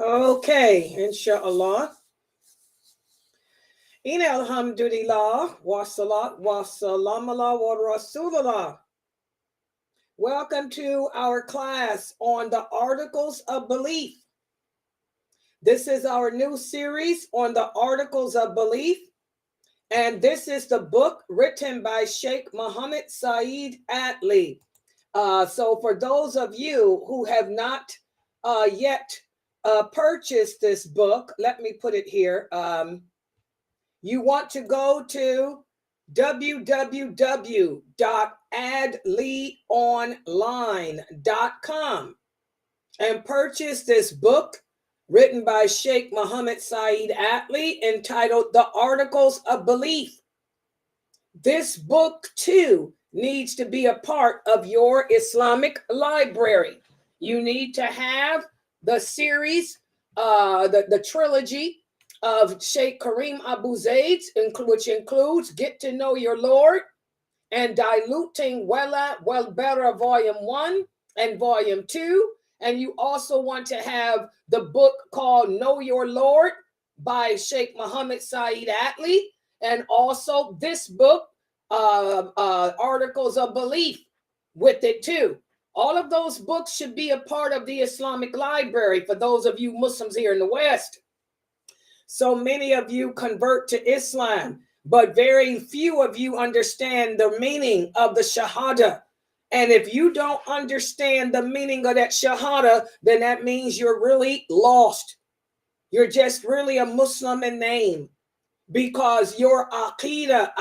Okay, inshallah. In alhamdulillah, wa salat wa salamullah wa rasulullah. Welcome to our class on the Articles of Belief. This is our new series on the Articles of Belief. And this is the book written by Sheikh Muhammad Saeed Atli. So for those of you who have not yet purchased this book, let me put it here. You want to go to www.adlionline.com and purchase this book written by Sheikh Muhammad Saeed Atli entitled The Articles of Belief. This book too needs to be a part of your Islamic library. You need to have the series, the trilogy of Sheikh Kareem Abu Zayd's, which includes Get to Know Your Lord and Diluting Wala Well Better Volume 1 and Volume 2. And you also want to have the book called Know Your Lord by Sheikh Muhammad Saeed Atli, and also this book, Articles of Belief, with it too. All of those books should be a part of the Islamic library for those of you Muslims here in the West. So many of you convert to Islam, but very few of you understand the meaning of the Shahada. And if you don't understand the meaning of that Shahada, then that means you're really lost. You're just really a Muslim in name, because your Aqeedah,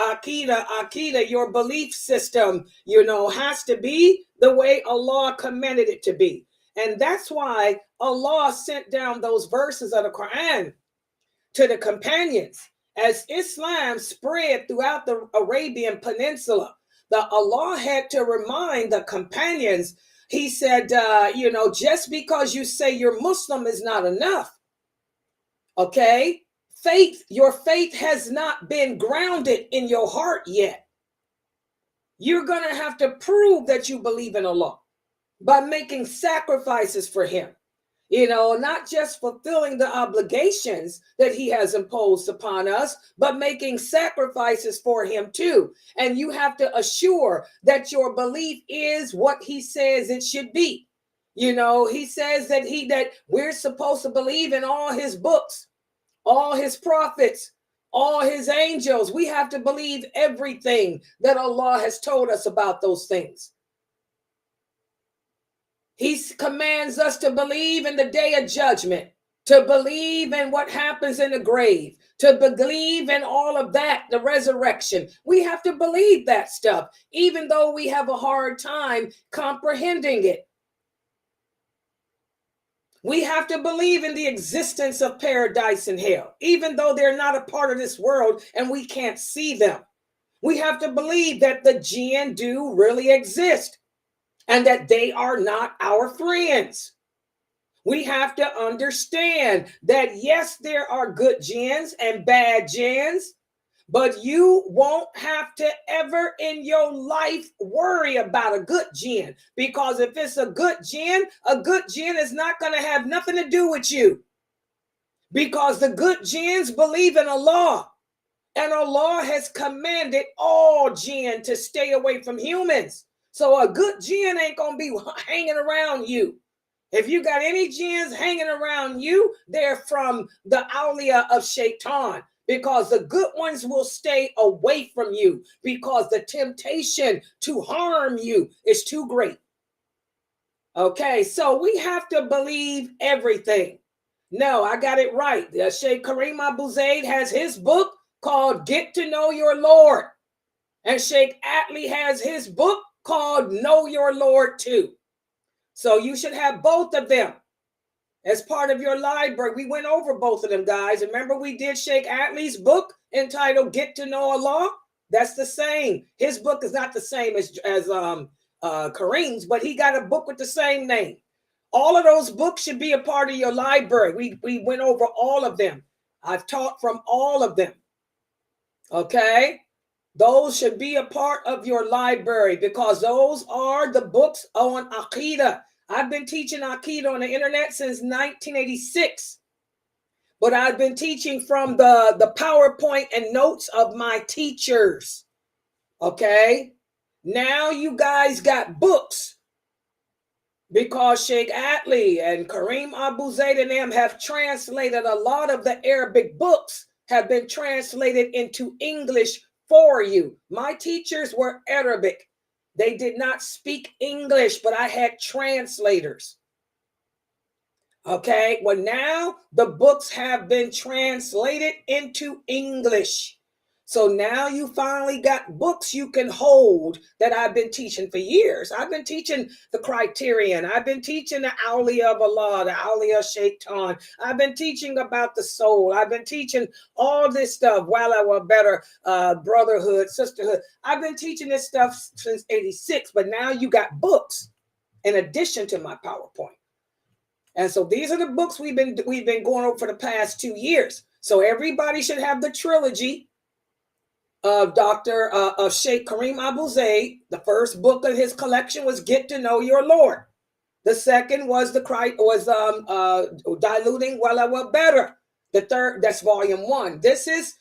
your belief system, has to be the way Allah commanded it to be. And that's why Allah sent down those verses of the Quran to the companions. As Islam spread throughout the Arabian Peninsula, Allah had to remind the companions. He said, just because you say you're Muslim is not enough. Okay? Your faith has not been grounded in your heart yet. You're going to have to prove that you believe in Allah by making sacrifices for Him. Not just fulfilling the obligations that He has imposed upon us, but making sacrifices for Him too. And you have to assure that your belief is what He says it should be. He says that we're supposed to believe in all His books, all His prophets, all His angels. We have to believe everything that Allah has told us about those things. He commands us to believe in the day of judgment, to believe in what happens in the grave, to believe in all of that, the resurrection. We have to believe that stuff, even though we have a hard time comprehending it. We have to believe in the existence of paradise and hell, even though they're not a part of this world and we can't see them. We have to believe that the jinn do really exist, and that they are not our friends. We have to understand that, yes, there are good jinns and bad jinns, but you won't have to ever in your life worry about a good jinn, because if it's a good jinn is not going to have nothing to do with you, because the good jinns believe in Allah, and Allah has commanded all jinn to stay away from humans. So a good jinn ain't going to be hanging around you. If you got any jinns hanging around you, they're from the awliya of shaitan, because the good ones will stay away from you, because the temptation to harm you is too great. Okay, so we have to believe everything. No, I got it right. Sheikh Kareem Abu Zayd has his book called Get to Know Your Lord. And Sheikh Atli has his book called Know Your Lord too. So you should have both of them as part of your library. We went over both of them, guys. Remember, we did Sheikh Atli's book entitled Get to Know Allah? That's the same. His book is not the same as Kareem's, but he got a book with the same name. All of those books should be a part of your library. We went over all of them. I've taught from all of them. Okay? Those should be a part of your library, because those are the books on Aqeedah. I've been teaching Aqeedah on the internet since 1986. But I've been teaching from the PowerPoint and notes of my teachers. Okay? Now you guys got books because Sheikh Atlee and Kareem Abu Zaid and them have translated a lot of the Arabic books have been translated into English for you. My teachers were Arabic. They did not speak English, but I had translators. Okay, well, now the books have been translated into English. So now you finally got books you can hold that I've been teaching for years. I've been teaching the Criterion. I've been teaching the Awliya of Allah, the Awliya Shaitan. I've been teaching about the soul. I've been teaching all this stuff, Wala wa better, brotherhood, sisterhood. I've been teaching this stuff since 86, but now you got books in addition to my PowerPoint. And so these are the books we've been going over for the past 2 years. So everybody should have the trilogy of Sheikh Kareem Abu Zaid. The first book of his collection was Get to Know Your Lord. The second was Diluting Wala Better. The third, that's volume 1. This is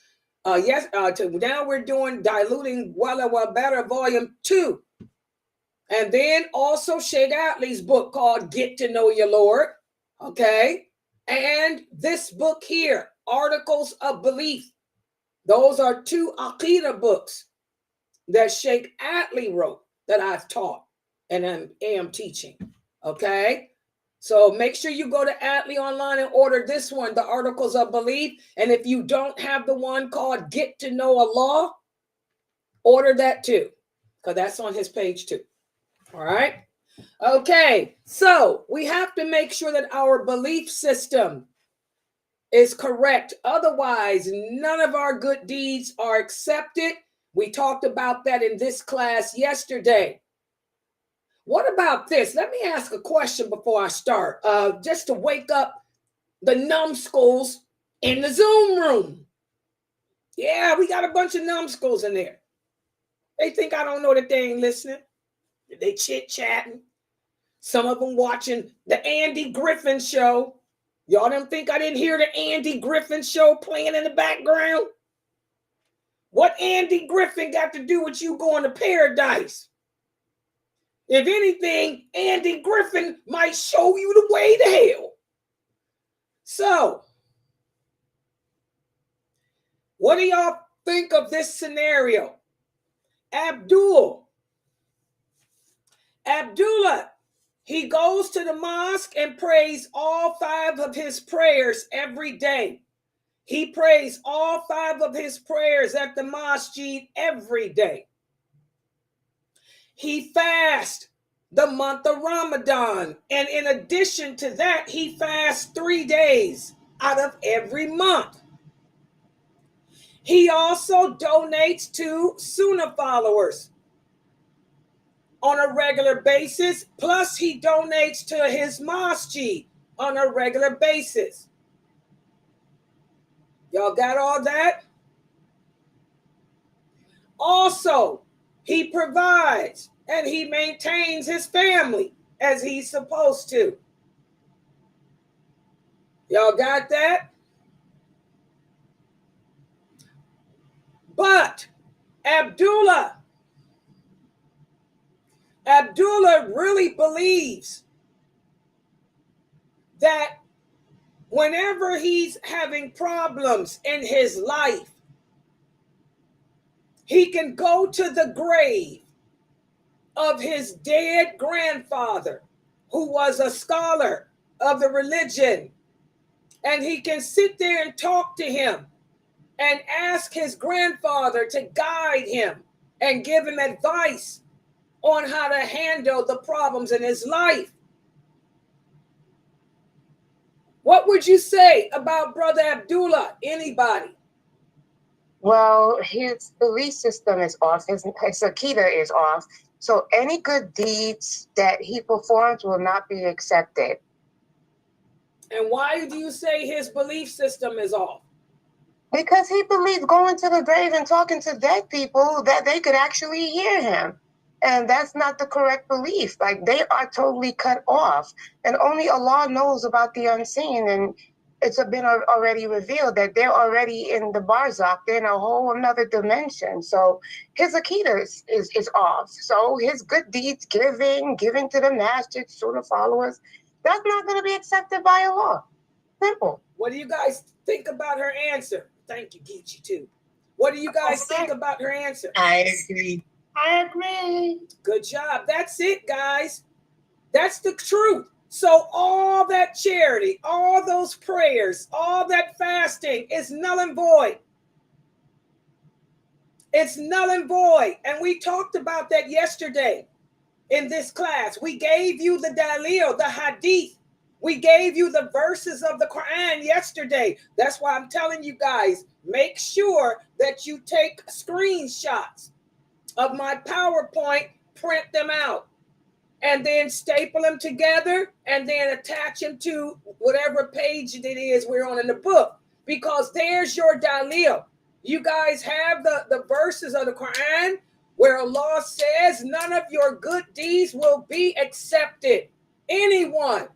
now we're doing Diluting Wala Better volume 2. And then also Sheikh Atlee's book called Get to Know Your Lord. Okay. And this book here, Articles of Belief. Those are 2 Aqeedah books that Sheikh Atlee wrote that I've taught and am teaching. Okay. So make sure you go to Atlee online and order this one, the Articles of Belief. And if you don't have the one called Get to Know Allah, order that too, because that's on his page too. All right. Okay. So we have to make sure that our belief system is correct. Otherwise, none of our good deeds are accepted. We talked about that in this class yesterday. What about this? Let me ask a question before I start, just to wake up the numbskulls in the Zoom room. Yeah, we got a bunch of numbskulls in there. They think I don't know that they ain't listening. They chit-chatting. Some of them watching the Andy Griffin show. Y'all don't think I didn't hear the Andy Griffin show playing in the background? What Andy Griffin got to do with you going to paradise? If anything, Andy Griffin might show you the way to hell. So, what do y'all think of this scenario? Abdullah, he goes to the mosque and prays all 5 of his prayers every day. He prays all 5 of his prayers at the masjid every day. He fasts the month of Ramadan. And in addition to that, he fasts 3 days out of every month. He also donates to Sunnahfollowers on a regular basis, plus he donates to his masjid on a regular basis. Y'all got all that? Also, he provides and he maintains his family as he's supposed to. Y'all got that? But Abdullah really believes that whenever he's having problems in his life, he can go to the grave of his dead grandfather, who was a scholar of the religion, and he can sit there and talk to him and ask his grandfather to guide him and give him advice on how to handle the problems in his life. What would you say about Brother Abdullah? Anybody? Well, his belief system is off. His Aqeedah is off. So any good deeds that he performs will not be accepted. And why do you say his belief system is off? Because he believes going to the grave and talking to dead people that they could actually hear him. And that's not the correct belief. Like, they are totally cut off. And only Allah knows about the unseen. And it's been already revealed that they're already in the barzakh. They're in a whole another dimension. So his Aqeedah is off. So his good deeds, giving to the masjid, Sunnah followers, that's not going to be accepted by Allah. Simple. What do you guys think about her answer? Thank you, Geechee, too. What do you guys think about her answer? I agree. Good job. That's it, guys. That's the truth. So all that charity, all those prayers, all that fasting is null and void. It's null and void. And we talked about that yesterday in this class. We gave you the dalil, the hadith. We gave you the verses of the Quran yesterday. That's why I'm telling you guys, make sure that you take screenshots of my PowerPoint, print them out, and then staple them together and then attach them to whatever page it is we're on in the book, because there's your dalil. You guys have the verses of the Quran where Allah says none of your good deeds will be accepted. Anyone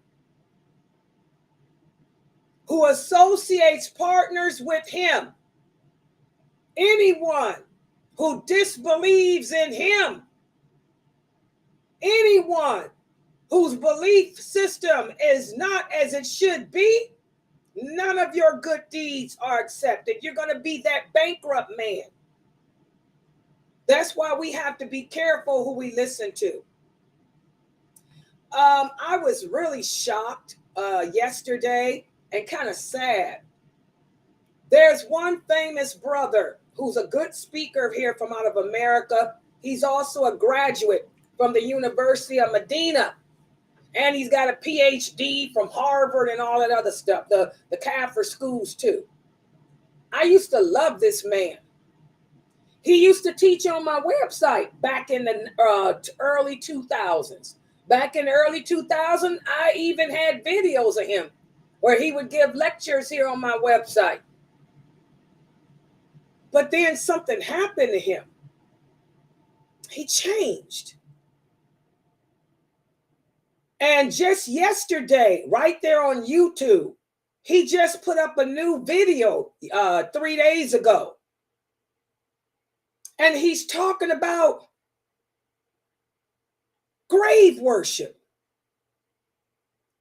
who associates partners with him, anyone who disbelieves in him, anyone whose belief system is not as it should be, none of your good deeds are accepted. You're going to be that bankrupt man. That's why we have to be careful who we listen to. I was really shocked yesterday and kind of sad. There's one famous brother who's a good speaker here from out of America. He's also a graduate from the University of Medina. And he's got a PhD from Harvard and all that other stuff, the Kaffir schools too. I used to love this man. He used to teach on my website back in the early 2000s. Back in the early 2000s, I even had videos of him where he would give lectures here on my website. But then something happened to him. He changed. And just yesterday, right there on YouTube, he just put up a new video 3 days ago. And he's talking about grave worship.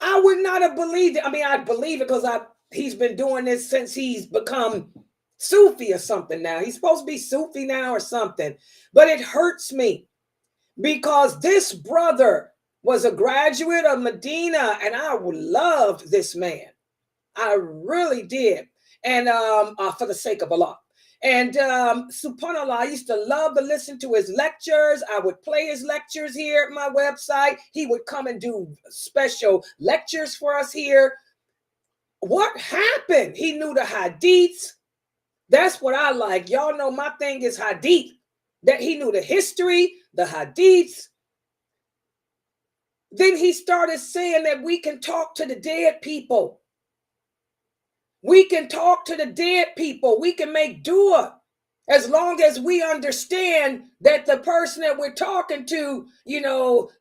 I would not have believed it. I mean, I believe it because he's been doing this since he's become Sufi or something now. He's supposed to be Sufi now or something. But it hurts me because this brother was a graduate of Medina, and I loved this man. I really did. And for the sake of Allah. And subhanAllah, I used to love to listen to his lectures. I would play his lectures here at my website. He would come and do special lectures for us here. What happened? He knew the hadiths. That's what I like. Y'all know my thing is hadith. That he knew the history, the hadiths. Then he started saying that we can talk to the dead people. We can talk to the dead people. We can make dua as long as we understand that the person that we're talking to,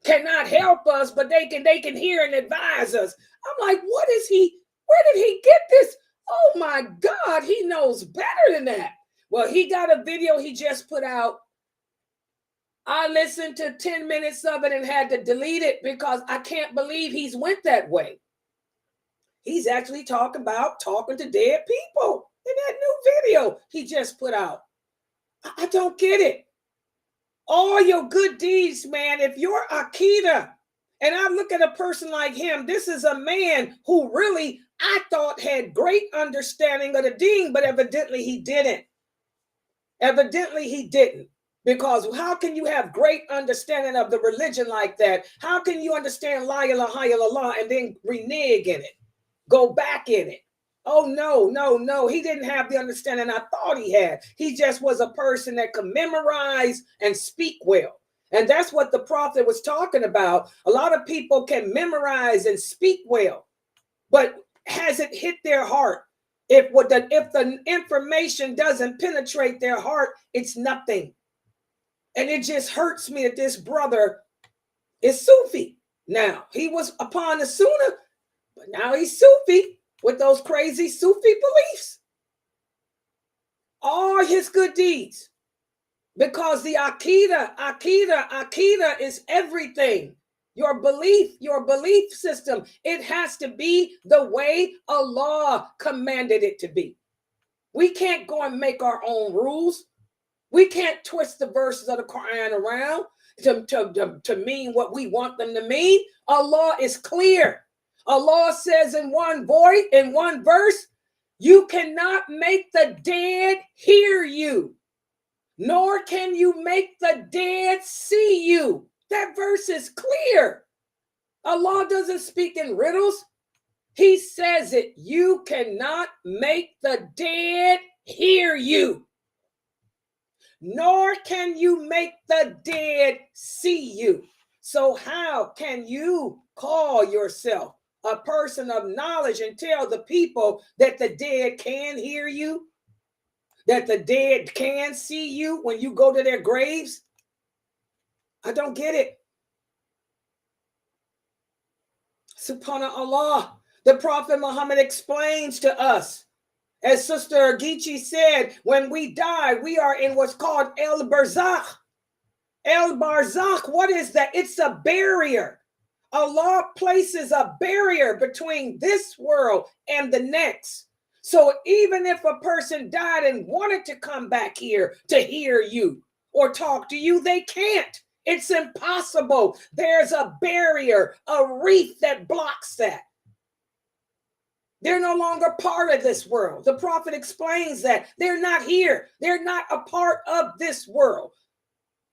cannot help us, but they can hear and advise us. I'm like, where did he get this? Oh my God, he knows better than that. Well, he got a video he just put out. I listened to 10 minutes of it and had to delete it because I can't believe he's went that way. He's actually talking to dead people in that new video he just put out. I don't get it. All your good deeds, man, if you're Aqeedah, and I look at a person like him, this is a man who really, I thought, had great understanding of the deen, but evidently he didn't. Because how can you have great understanding of the religion like that? How can you understand la ilaha illallah and then renege in it? Go back in it? Oh, no. He didn't have the understanding I thought he had. He just was a person that could memorize and speak well. And that's what the prophet was talking about. A lot of people can memorize and speak well, but has it hit their heart? If the information doesn't penetrate their heart, it's nothing. And it just hurts me that this brother is Sufi. Now, he was upon the Sunnah, but now he's Sufi with those crazy Sufi beliefs. All his good deeds. Because the Aqeedah is everything. Your belief system, it has to be the way Allah commanded it to be. We can't go and make our own rules. We can't twist the verses of the Quran around to mean what we want them to mean. Allah is clear. Allah says in one verse, you cannot make the dead hear you, nor can you make the dead see you. That verse is clear. Allah doesn't speak in riddles. He says it. You cannot make the dead hear you, nor can you make the dead see you. So how can you call yourself a person of knowledge and tell the people that the dead can hear you, that the dead can see you when you go to their graves? I don't get it. Subhanallah. The Prophet Muhammad explains to us, as Sister Geechee said, when we die, we are in what's called El Barzakh. El Barzakh, what is that? It's a barrier. Allah places a barrier between this world and the next. So even if a person died and wanted to come back here to hear you or talk to you, they can't. It's impossible. There's a barrier, a reef that blocks that. They're no longer part of this world. The Prophet explains that they're not here. They're not a part of this world.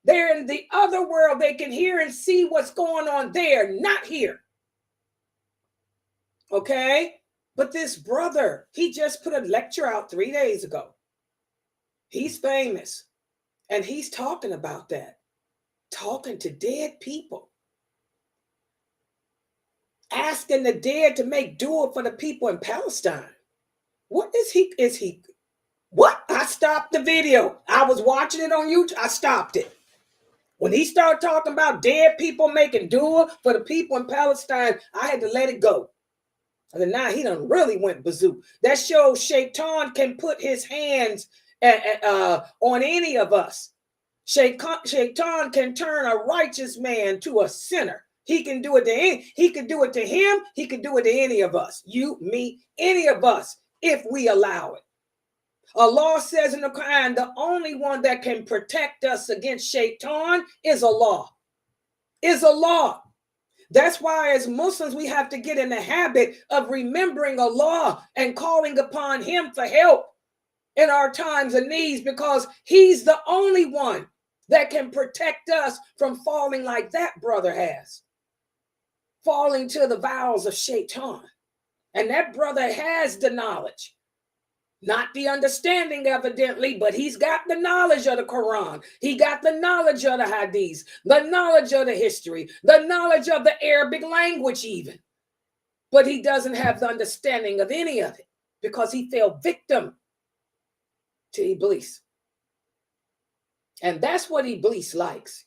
They're in the other world. They can hear and see what's going on there, not here. Okay? But this brother, he just put a lecture out 3 days ago. He's famous. And he's talking about that. Talking to dead people. Asking the dead to make dua for the people in Palestine. What is he? What? I stopped the video. I was watching it on YouTube. I stopped it. When he started talking about dead people making dua for the people in Palestine, I had to let it go. And then now he done really went bazoo. That shows Shaitan can put his hands on any of us. Shaitan can turn a righteous man to a sinner. He can do it to him. He could do it to him. He could do it to any of us. You, me, any of us, if we allow it. Allah says in the Quran, the only one that can protect us against Shaitan is Allah. Is Allah. That's why as Muslims, we have to get in the habit of remembering Allah and calling upon him for help in our times of needs, because he's the only one that can protect us from falling like that brother has. Falling to the vows of Shaitan. And that brother has the knowledge. Not the understanding, evidently, but he's got the knowledge of the Quran. He got the knowledge of the Hadith, the knowledge of the history, the knowledge of the Arabic language even. But he doesn't have the understanding of any of it because he fell victim to Iblis. And that's what Iblis likes.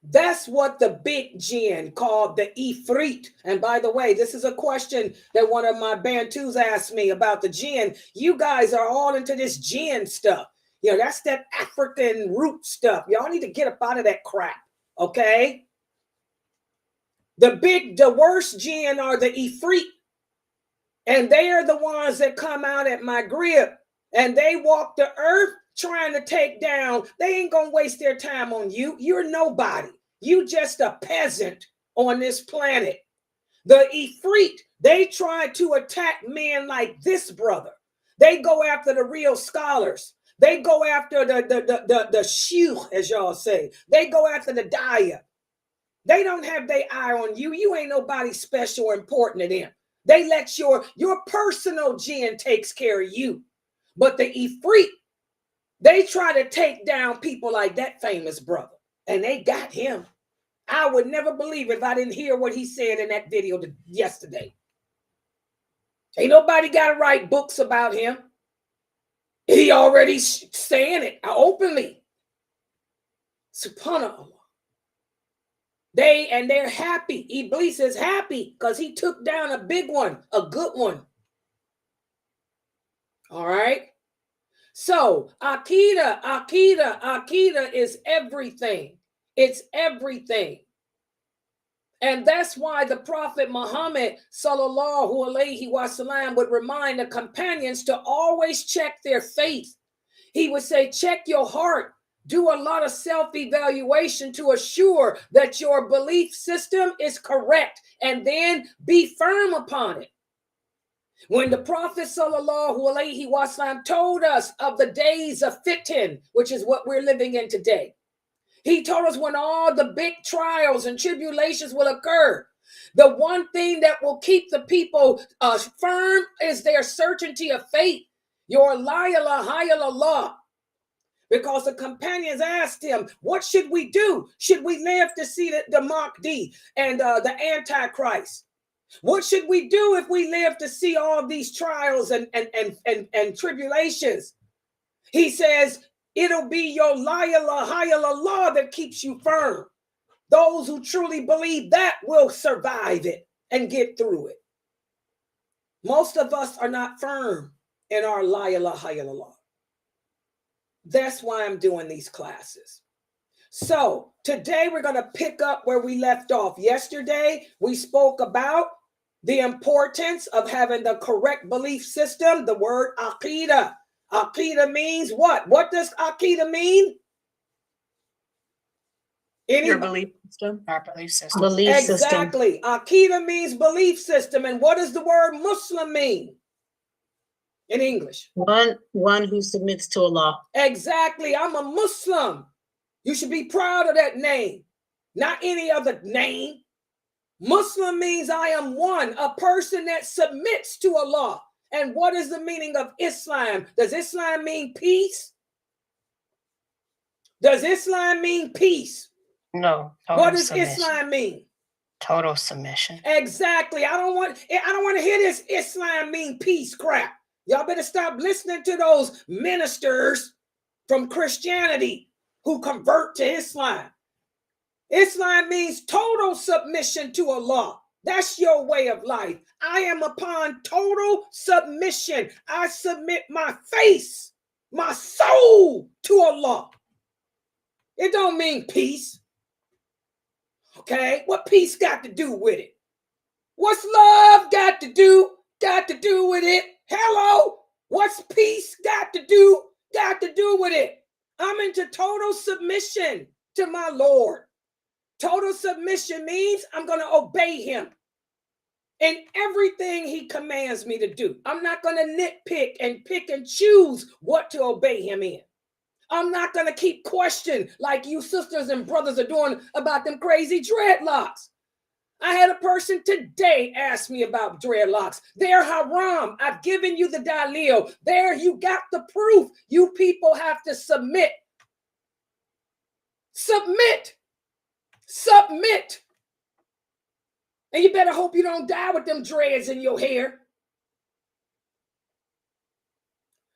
That's what the big jinn called the Ifrit. And by the way, this is a question that one of my Bantus asked me about the jinn. You guys are all into this jinn stuff. You know, that's that African root stuff. Y'all need to get up out of that crap, okay? The worst jinn are the Ifrit. And they are the ones that come out at my grip and they walk the earth trying to take down. They ain't gonna waste their time on you. You're nobody. You just a peasant on this planet. The Ifrit, they try to attack men like this brother. They go after the real scholars. They go after the shuyukh, as y'all say. They go after the daya. They don't have their eye on you. You ain't nobody special or important to them. They let your personal jinn takes care of you. But the Ifrit, they try to take down people like that famous brother. And they got him. I would never believe it if I didn't hear what he said in that video yesterday. Ain't nobody got to write books about him. He already saying it openly. Subhanallah. They're happy. Iblis is happy because he took down a big one, a good one. All right. So Aqeedah is everything. It's everything. And that's why the Prophet Muhammad sallallahu alaihi wasallam would remind the companions to always check their faith. He would say, check your heart. Do a lot of self-evaluation to assure that your belief system is correct, and then be firm upon it. When the Prophet sallallahu alaihi wasallam told us of the days of fitan, which is what we're living in today, he told us when all the big trials and tribulations will occur, the one thing that will keep the people firm is their certainty of faith, your la ilaha illallah. Because the companions asked him, what should we do? Should we live to see the Mahdi and the Antichrist? What should we do if we live to see all these trials and tribulations? He says, it'll be your la ilaha illallah that keeps you firm. Those who truly believe that will survive it and get through it. Most of us are not firm in our la ilaha illallah. That's why I'm doing these classes. So today we're going to pick up where we left off. Yesterday, we spoke about the importance of having the correct belief system, the word Aqeedah. Aqeedah means what? What does Aqeedah mean? Your belief system. Our belief system. Belief system. Exactly. Aqeedah means belief system. And what does the word Muslim mean in English? One who submits to Allah. Exactly. I'm a Muslim. You should be proud of that name, not any other name. Muslim means I am one, a person that submits to Allah. And what is the meaning of Islam? Does Islam mean peace? Does Islam mean peace? No. What does Islam mean? Total submission. Exactly. I don't want to hear this Islam mean peace crap. Y'all better stop listening to those ministers from Christianity who convert to Islam. Islam means total submission to Allah. That's your way of life. I am upon total submission. I submit my face, my soul to Allah. It don't mean peace. Okay? What peace got to do with it? What's love got to do with it? Hello? What's peace got to do with it? I'm into total submission to my Lord. Total submission means I'm going to obey him in everything he commands me to do. I'm not going to nitpick and pick and choose what to obey him in. I'm not going to keep questioning like you sisters and brothers are doing about them crazy dreadlocks. I had a person today ask me about dreadlocks. They're haram. I've given you the dalil. There, you got the proof. You people have to submit. Submit. And you better hope you don't die with them dreads in your hair.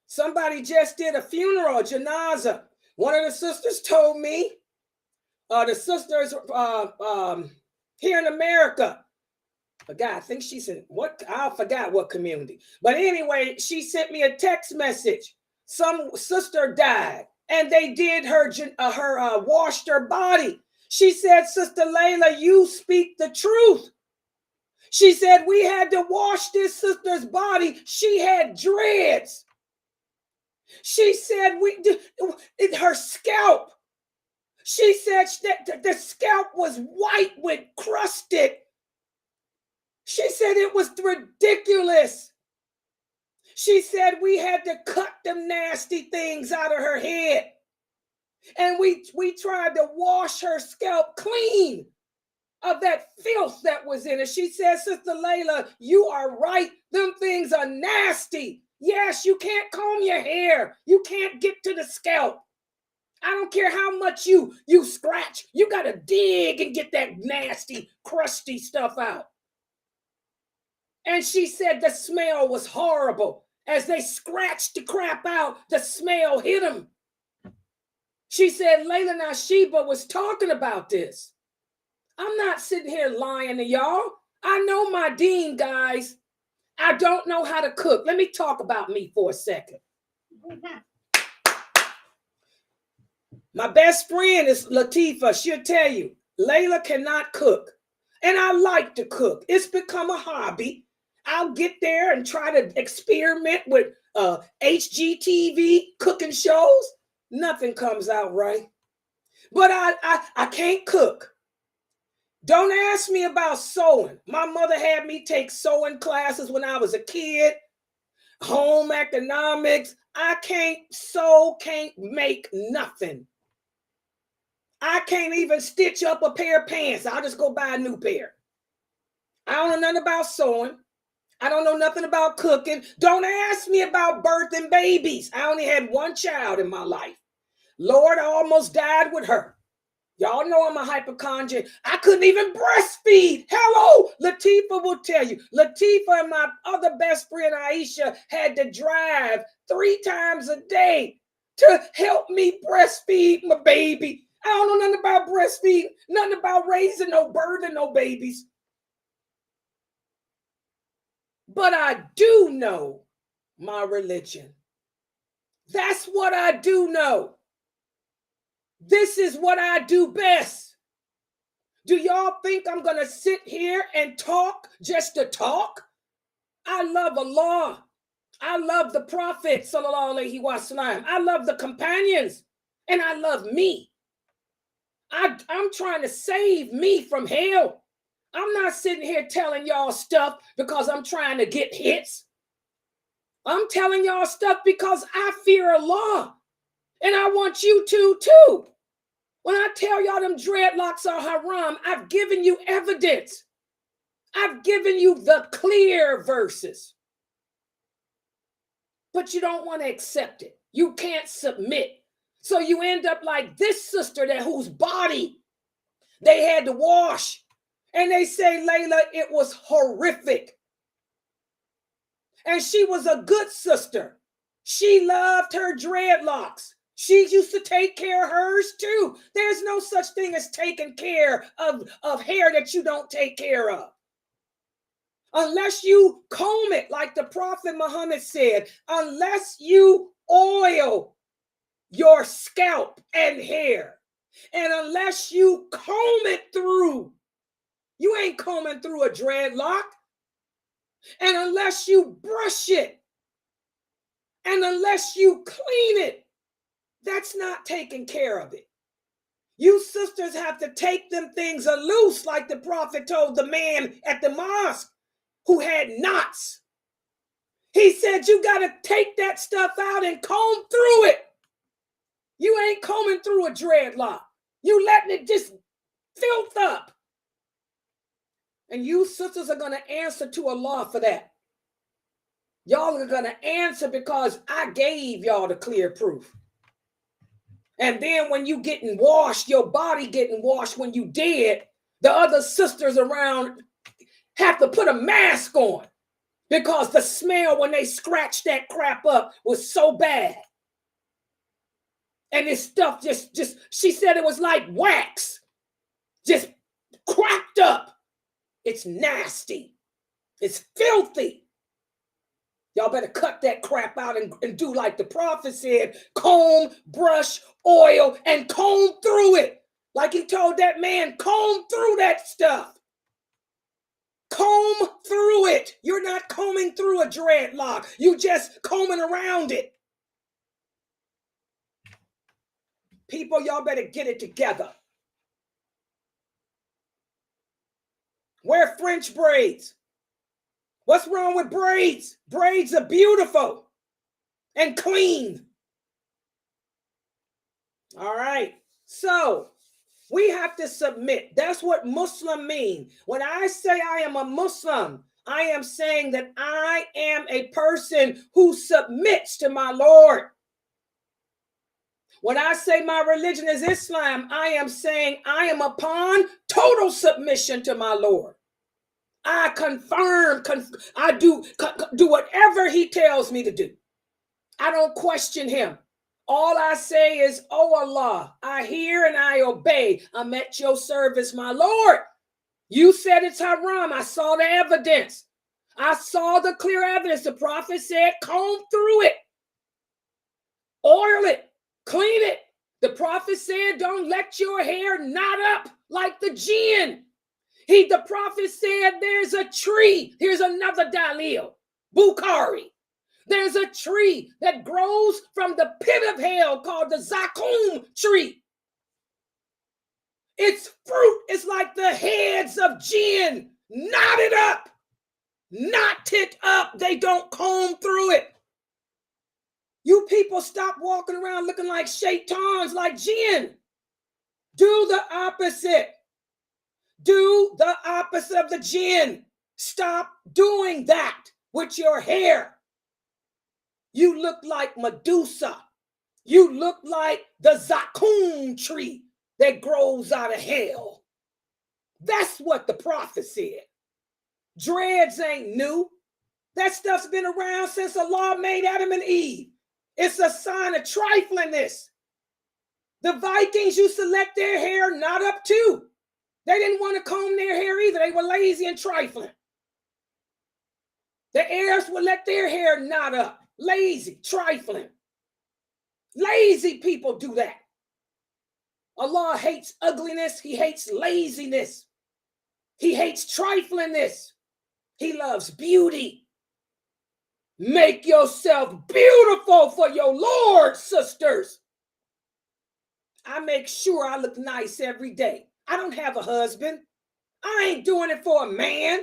Somebody just did a funeral, a janazah. One of the sisters told me, the sisters here in America, I think she said, I forgot what community. But anyway, she sent me a text message. Some sister died and they did her washed her body. She said, Sister Layla, you speak the truth. She said, we had to wash this sister's body. She had dreads. She said, her scalp. She said that the scalp was white with crusted. She said it was ridiculous. She said we had to cut them nasty things out of her head. And we tried to wash her scalp clean of that filth that was in it. She said, Sister Layla, you are right. Them things are nasty. Yes, you can't comb your hair. You can't get to the scalp. I don't care how much you scratch. You got to dig and get that nasty, crusty stuff out. And she said the smell was horrible. As they scratched the crap out, the smell hit them. She said Lailanasheeba was talking about this. I'm not sitting here lying to y'all. I know my deen, guys. I don't know how to cook. Let me talk about me for a second. My best friend is Latifa. She'll tell you, Layla cannot cook. And I like to cook. It's become a hobby. I'll get there and try to experiment with HGTV cooking shows. Nothing comes out right. But I can't cook. Don't ask me about sewing. My mother had me take sewing classes when I was a kid. Home economics. I can't sew, can't make nothing. I can't even stitch up a pair of pants. I'll just go buy a new pair. I don't know nothing about sewing. I don't know nothing about cooking. Don't ask me about birthing babies. I only had one child in my life. Lord, I almost died with her. Y'all know I'm a hypochondriac. I couldn't even breastfeed. Hello, Latifa will tell you. Latifa and my other best friend Aisha had to drive 3 times a day to help me breastfeed my baby. I don't know nothing about breastfeeding, nothing about raising no birthing no babies. But I do know my religion. That's what I do know. This is what I do best. Do y'all think I'm going to sit here and talk just to talk? I love Allah. I love the Prophet, sallallahu alaihi wasallam. I love the companions. And I love me. I'm trying to save me from hell. I'm not sitting here telling y'all stuff because I'm trying to get hits. I'm telling y'all stuff because I fear Allah. And I want you to too. When I tell y'all them dreadlocks are haram, I've given you evidence. I've given you the clear verses. But you don't want to accept it. You can't submit. So you end up like this sister whose body they had to wash. And they say, Layla, it was horrific. And she was a good sister. She loved her dreadlocks. She used to take care of hers too. There's no such thing as taking care of hair that you don't take care of. Unless you comb it, like the Prophet Muhammad said, unless you oil your scalp and hair, and unless you comb it through, you ain't combing through a dreadlock. And unless you brush it, and unless you clean it, that's not taking care of it. You sisters have to take them things loose, like the Prophet told the man at the mosque who had knots. He said, you got to take that stuff out and comb through it. You ain't combing through a dreadlock. You letting it just filth up. And you sisters are going to answer to Allah for that. Y'all are going to answer because I gave y'all the clear proof. And then when you getting washed, your body getting washed when you dead, the other sisters around have to put a mask on because the smell when they scratched that crap up was so bad. And this stuff just she said it was like wax, just cracked up. It's nasty. It's filthy. Y'all better cut that crap out and do like the Prophet said, comb, brush, oil, and comb through it. Like he told that man, comb through that stuff. Comb through it. You're not combing through a dreadlock. You just combing around it. People, y'all better get it together. Wear French braids. What's wrong with braids? Braids are beautiful and clean. All right. So we have to submit. That's what Muslim mean. When I say I am a Muslim, I am saying that I am a person who submits to my Lord. When I say my religion is Islam, I am saying I am upon total submission to my Lord. I confirm, I do whatever he tells me to do. I don't question him. All I say is, oh Allah, I hear and I obey. I'm at your service, my Lord. You said it's haram. I saw the evidence. I saw the clear evidence. The prophet said, comb through it, oil it, clean it. The prophet said, don't let your hair knot up like the jinn. The prophet said, there's a tree. Here's another dalil, Bukhari. There's a tree that grows from the pit of hell called the Zakum tree. Its fruit is like the heads of jinn, knotted up, knotted up. They don't comb through it. You people stop walking around looking like shaitans, like jinn. Do the opposite. Do the opposite of the jinn. Stop doing that with your hair. You look like Medusa. You look like the Zakum tree that grows out of hell. That's what the prophet said. Dreads ain't new. That stuff's been around since Allah made Adam and Eve. It's a sign of triflingness. The Vikings used to let their hair knot up too. They didn't want to comb their hair either. They were lazy and trifling. The heirs would let their hair knot up. Lazy, trifling. Lazy people do that. Allah hates ugliness. He hates laziness. He hates triflingness. He loves beauty. Make yourself beautiful for your Lord, sisters. I make sure I look nice every day. I don't have a husband. I ain't doing it for a man.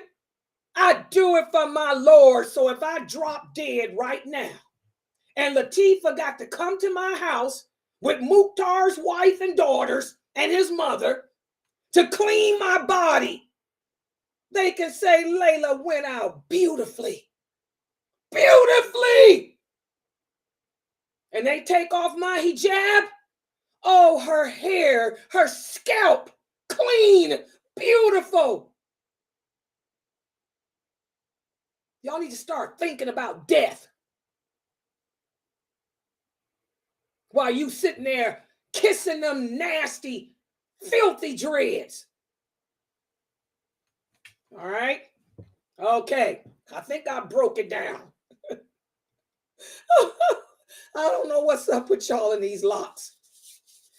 I do it for my Lord. So if I drop dead right now and Latifah got to come to my house with Mukhtar's wife and daughters and his mother to clean my body, they can say Layla went out beautifully. Beautifully. And they take off my hijab. Oh, her hair, her scalp, clean, beautiful. Y'all need to start thinking about death while you sitting there kissing them nasty, filthy dreads. All right? Okay. I think I broke it down. I don't know what's up with y'all in these locks.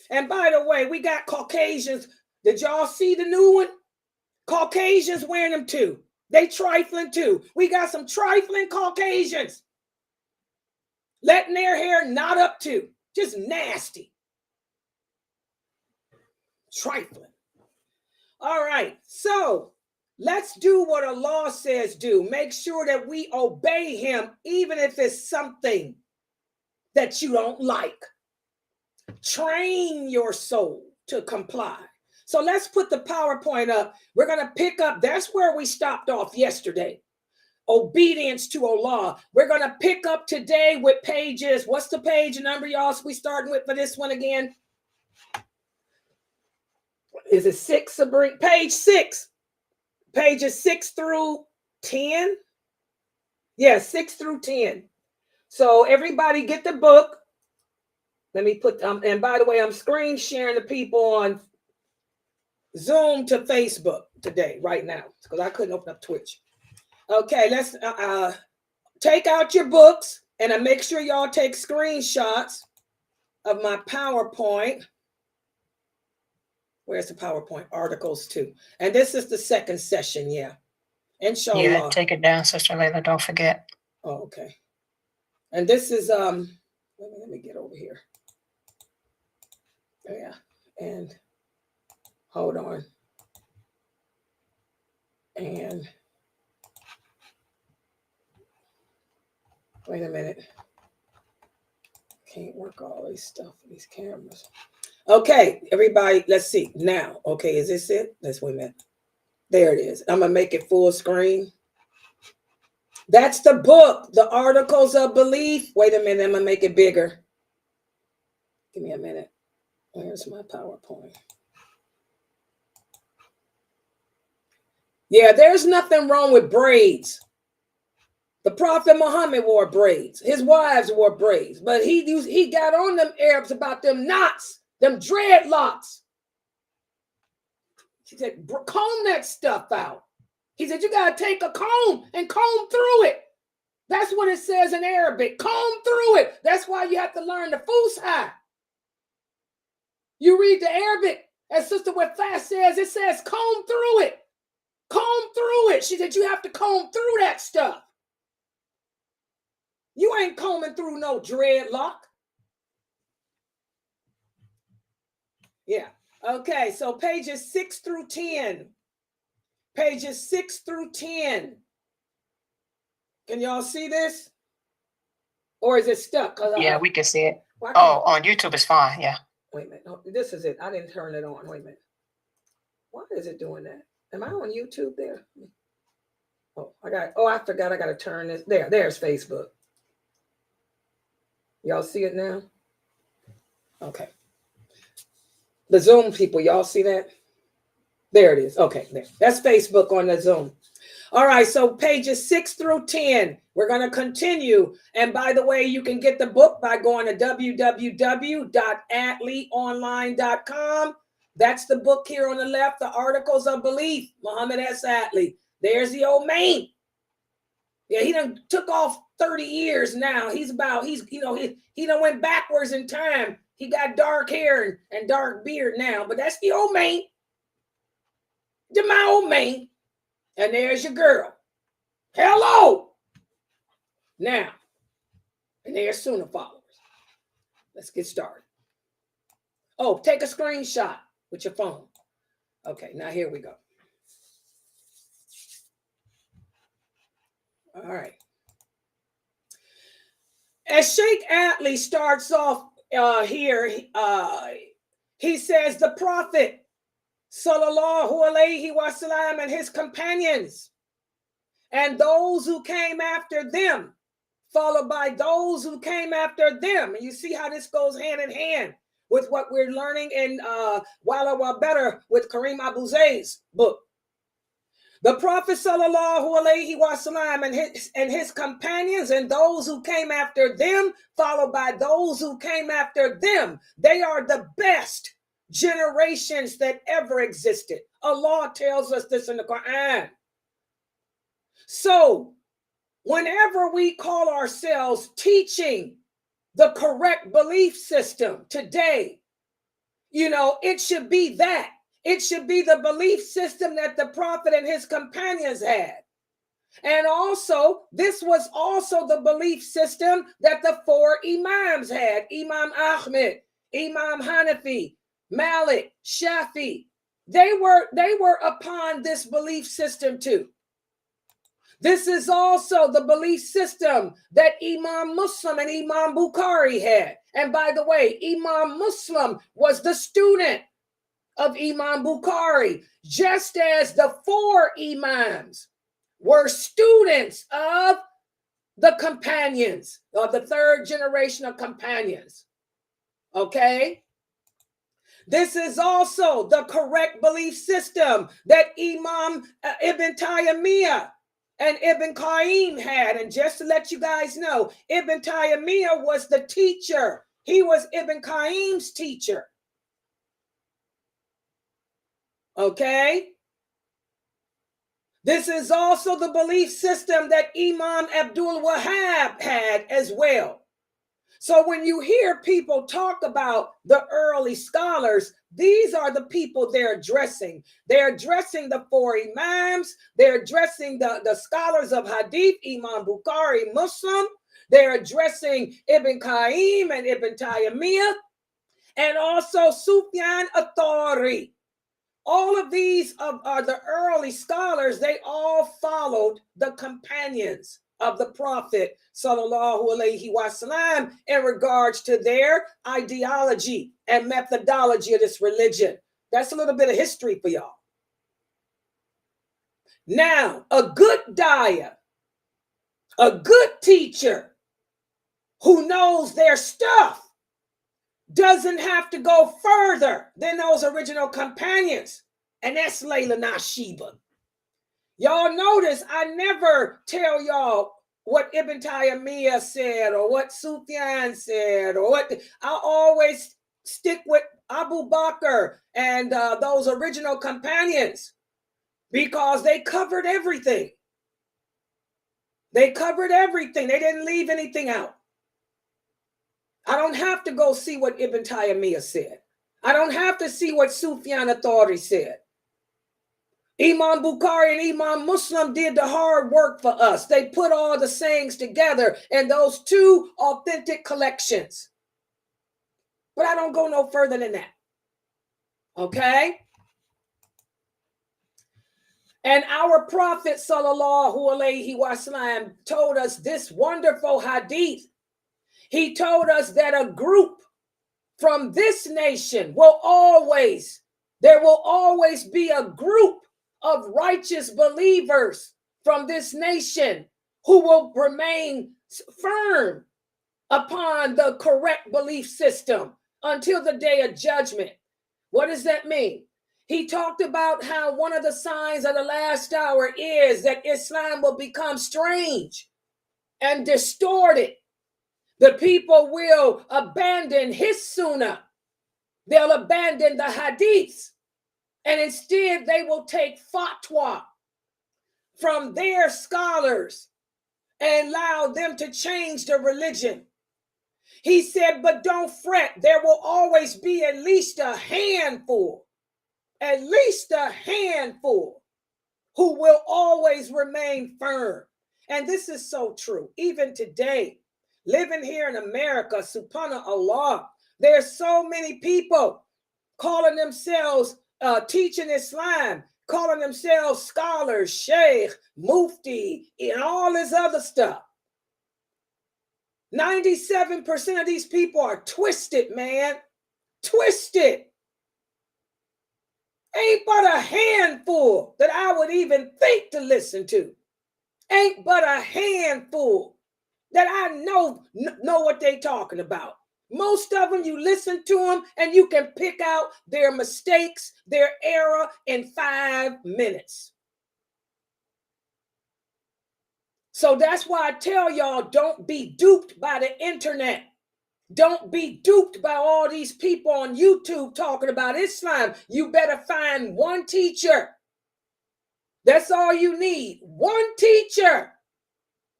And by the way, we got Caucasians. Did y'all see the new one? Caucasians wearing them too. They trifling too. We got some trifling Caucasians letting their hair knot up too. Just nasty. Trifling. All right. So let's do what Allah says do. Make sure that we obey him, even if it's something that you don't like. Train your soul to comply. So let's put the PowerPoint up. We're going to pick up. That's where we stopped off yesterday. Obedience to Allah. We're going to pick up today with pages. What's the page number, y'all? So we starting with for this one again? Is it 6, Sabrina? Page 6. Pages 6 through 10. Yeah, 6 through 10. So everybody get the book. Let me put, and by the way, I'm screen sharing the people on Zoom to Facebook today, right now, because I couldn't open up Twitch. Okay, let's take out your books and make sure y'all take screenshots of my PowerPoint. Where's the PowerPoint? Articles 2. And this is the second session, yeah. Inshallah. Yeah, take it down, Sister Layla. Don't forget. Oh, okay. And this is, let me get over here. Yeah, and hold on. And wait a minute. Can't work all this stuff with these cameras. Okay, everybody, let's see. Now, okay, is this it? Let's wait a minute. There it is. I'm going to make it full screen. That's the book, The Articles of Belief. Wait a minute, I'm going to make it bigger. Give me a minute. Where's my PowerPoint? Yeah, there's nothing wrong with braids. The Prophet Muhammad wore braids. His wives wore braids. But he got on them Arabs about them knots, them dreadlocks. He said, comb that stuff out. He said, you got to take a comb and comb through it. That's what it says in Arabic. Comb through it. That's why you have to learn the Fusha. You read the Arabic, as Sister Wafat says, it says comb through it. Comb through it. She said, you have to comb through that stuff. You ain't combing through no dreadlock. Yeah. Okay, so pages 6 through 10. Pages 6 through 10. Can y'all see this? Or is it stuck? Yeah, we can see it. Oh, on YouTube it's fine. Yeah. Wait a minute. No, this is it. I didn't turn it on. Wait a minute. Why is it doing that? Am I on YouTube there? I forgot I got to turn this. There's Facebook. Y'all see it now? Okay. The Zoom people, y'all see that? There it is. Okay, there. That's Facebook on the Zoom. All right, so pages 6 through 10. We're going to continue. And by the way, you can get the book by going to www.atleeonline.com. That's the book here on the left, The Articles of Belief, Muhammad S. Atlee. There's the old man. Yeah, he done took off 30 years now. He done went backwards in time. He got dark hair and dark beard now, but that's the old man. My old man. And there's your girl. Hello. Now, and there's Sunnahfollowers. Let's get started. Oh, take a screenshot with your phone. Okay, now here we go. All right. As Sheikh Atlee starts off here, he says the Prophet Sallallahu Alaihi Wasallam and his companions and those who came after them, followed by those who came after them. And you see how this goes hand in hand with what we're learning in Walla Wa Better with Kareem Abu Zayd's book. The Prophet Sallallahu Alaihi Wasallam and his companions and those who came after them, followed by those who came after them. They are the best generations that ever existed. Allah tells us this in the Quran. So, whenever we call ourselves teaching the correct belief system today, it should be that. It should be the belief system that the Prophet and his companions had. And also, this was also the belief system that the 4 Imams had. Imam Ahmed, Imam Hanafi, Malik, Shafi. They were upon this belief system too. This is also the belief system that Imam Muslim and Imam Bukhari had. And by the way, Imam Muslim was the student of Imam Bukhari, just as the 4 Imams were students of the companions, of the 3rd generation of companions. Okay? This is also the correct belief system that Imam Ibn Taymiyyah and Ibn Qayyim had. And just to let you guys know, Ibn Taymiyyah was the teacher. He was Ibn Qayyim's teacher. Okay? This is also the belief system that Imam Abdul Wahhab had as well. So when you hear people talk about the early scholars, these are the people they're addressing. They're addressing the 4 Imams. They're addressing the scholars of Hadith, Imam Bukhari, Muslim. They're addressing Ibn Qayyim and Ibn Taymiyyah, and also Sufyan al-Thawri. All of these are the early scholars. They all followed the companions of the Prophet Sallallahu Alaihi Wasallam in regards to their ideology and methodology of this religion. That's a little bit of history for y'all. Now, a good daya, a good teacher who knows their stuff doesn't have to go further than those original companions. And that's lailanasheeba. Y'all notice I never tell y'all what Ibn Taymiyyah said or what Sufyan said or what. I always stick with Abu Bakr and those original companions because they covered everything. They covered everything. They didn't leave anything out. I don't have to go see what Ibn Taymiyyah said. I don't have to see what Sufyan al-Thawri said. Imam Bukhari and Imam Muslim did the hard work for us. They put all the sayings together in those two authentic collections. But I don't go no further than that. Okay? And our Prophet sallallahu alaihi wasallam told us this wonderful hadith. He told us that a group from this nation there will always be a group of righteous believers from this nation who will remain firm upon the correct belief system until the day of judgment. What does that mean? He talked about how one of the signs of the last hour is that Islam will become strange and distorted. The people will abandon his sunnah. They'll abandon the hadiths. And instead, they will take fatwa from their scholars and allow them to change the religion. He said, but don't fret. There will always be at least a handful who will always remain firm. And this is so true. Even today, living here in America, subhanallah, there's so many people calling themselves teaching Islam, calling themselves scholars, sheikh, mufti, and all this other stuff. 97% of these people are twisted, man. Twisted. Ain't but a handful that I would even think to listen to. Ain't but a handful that I know what they talking about. Most of them, you listen to them and you can pick out their mistakes, their error in 5 minutes. So that's why I tell y'all, don't be duped by the internet. Don't be duped by all these people on YouTube talking about Islam. You better find one teacher. That's all you need. One teacher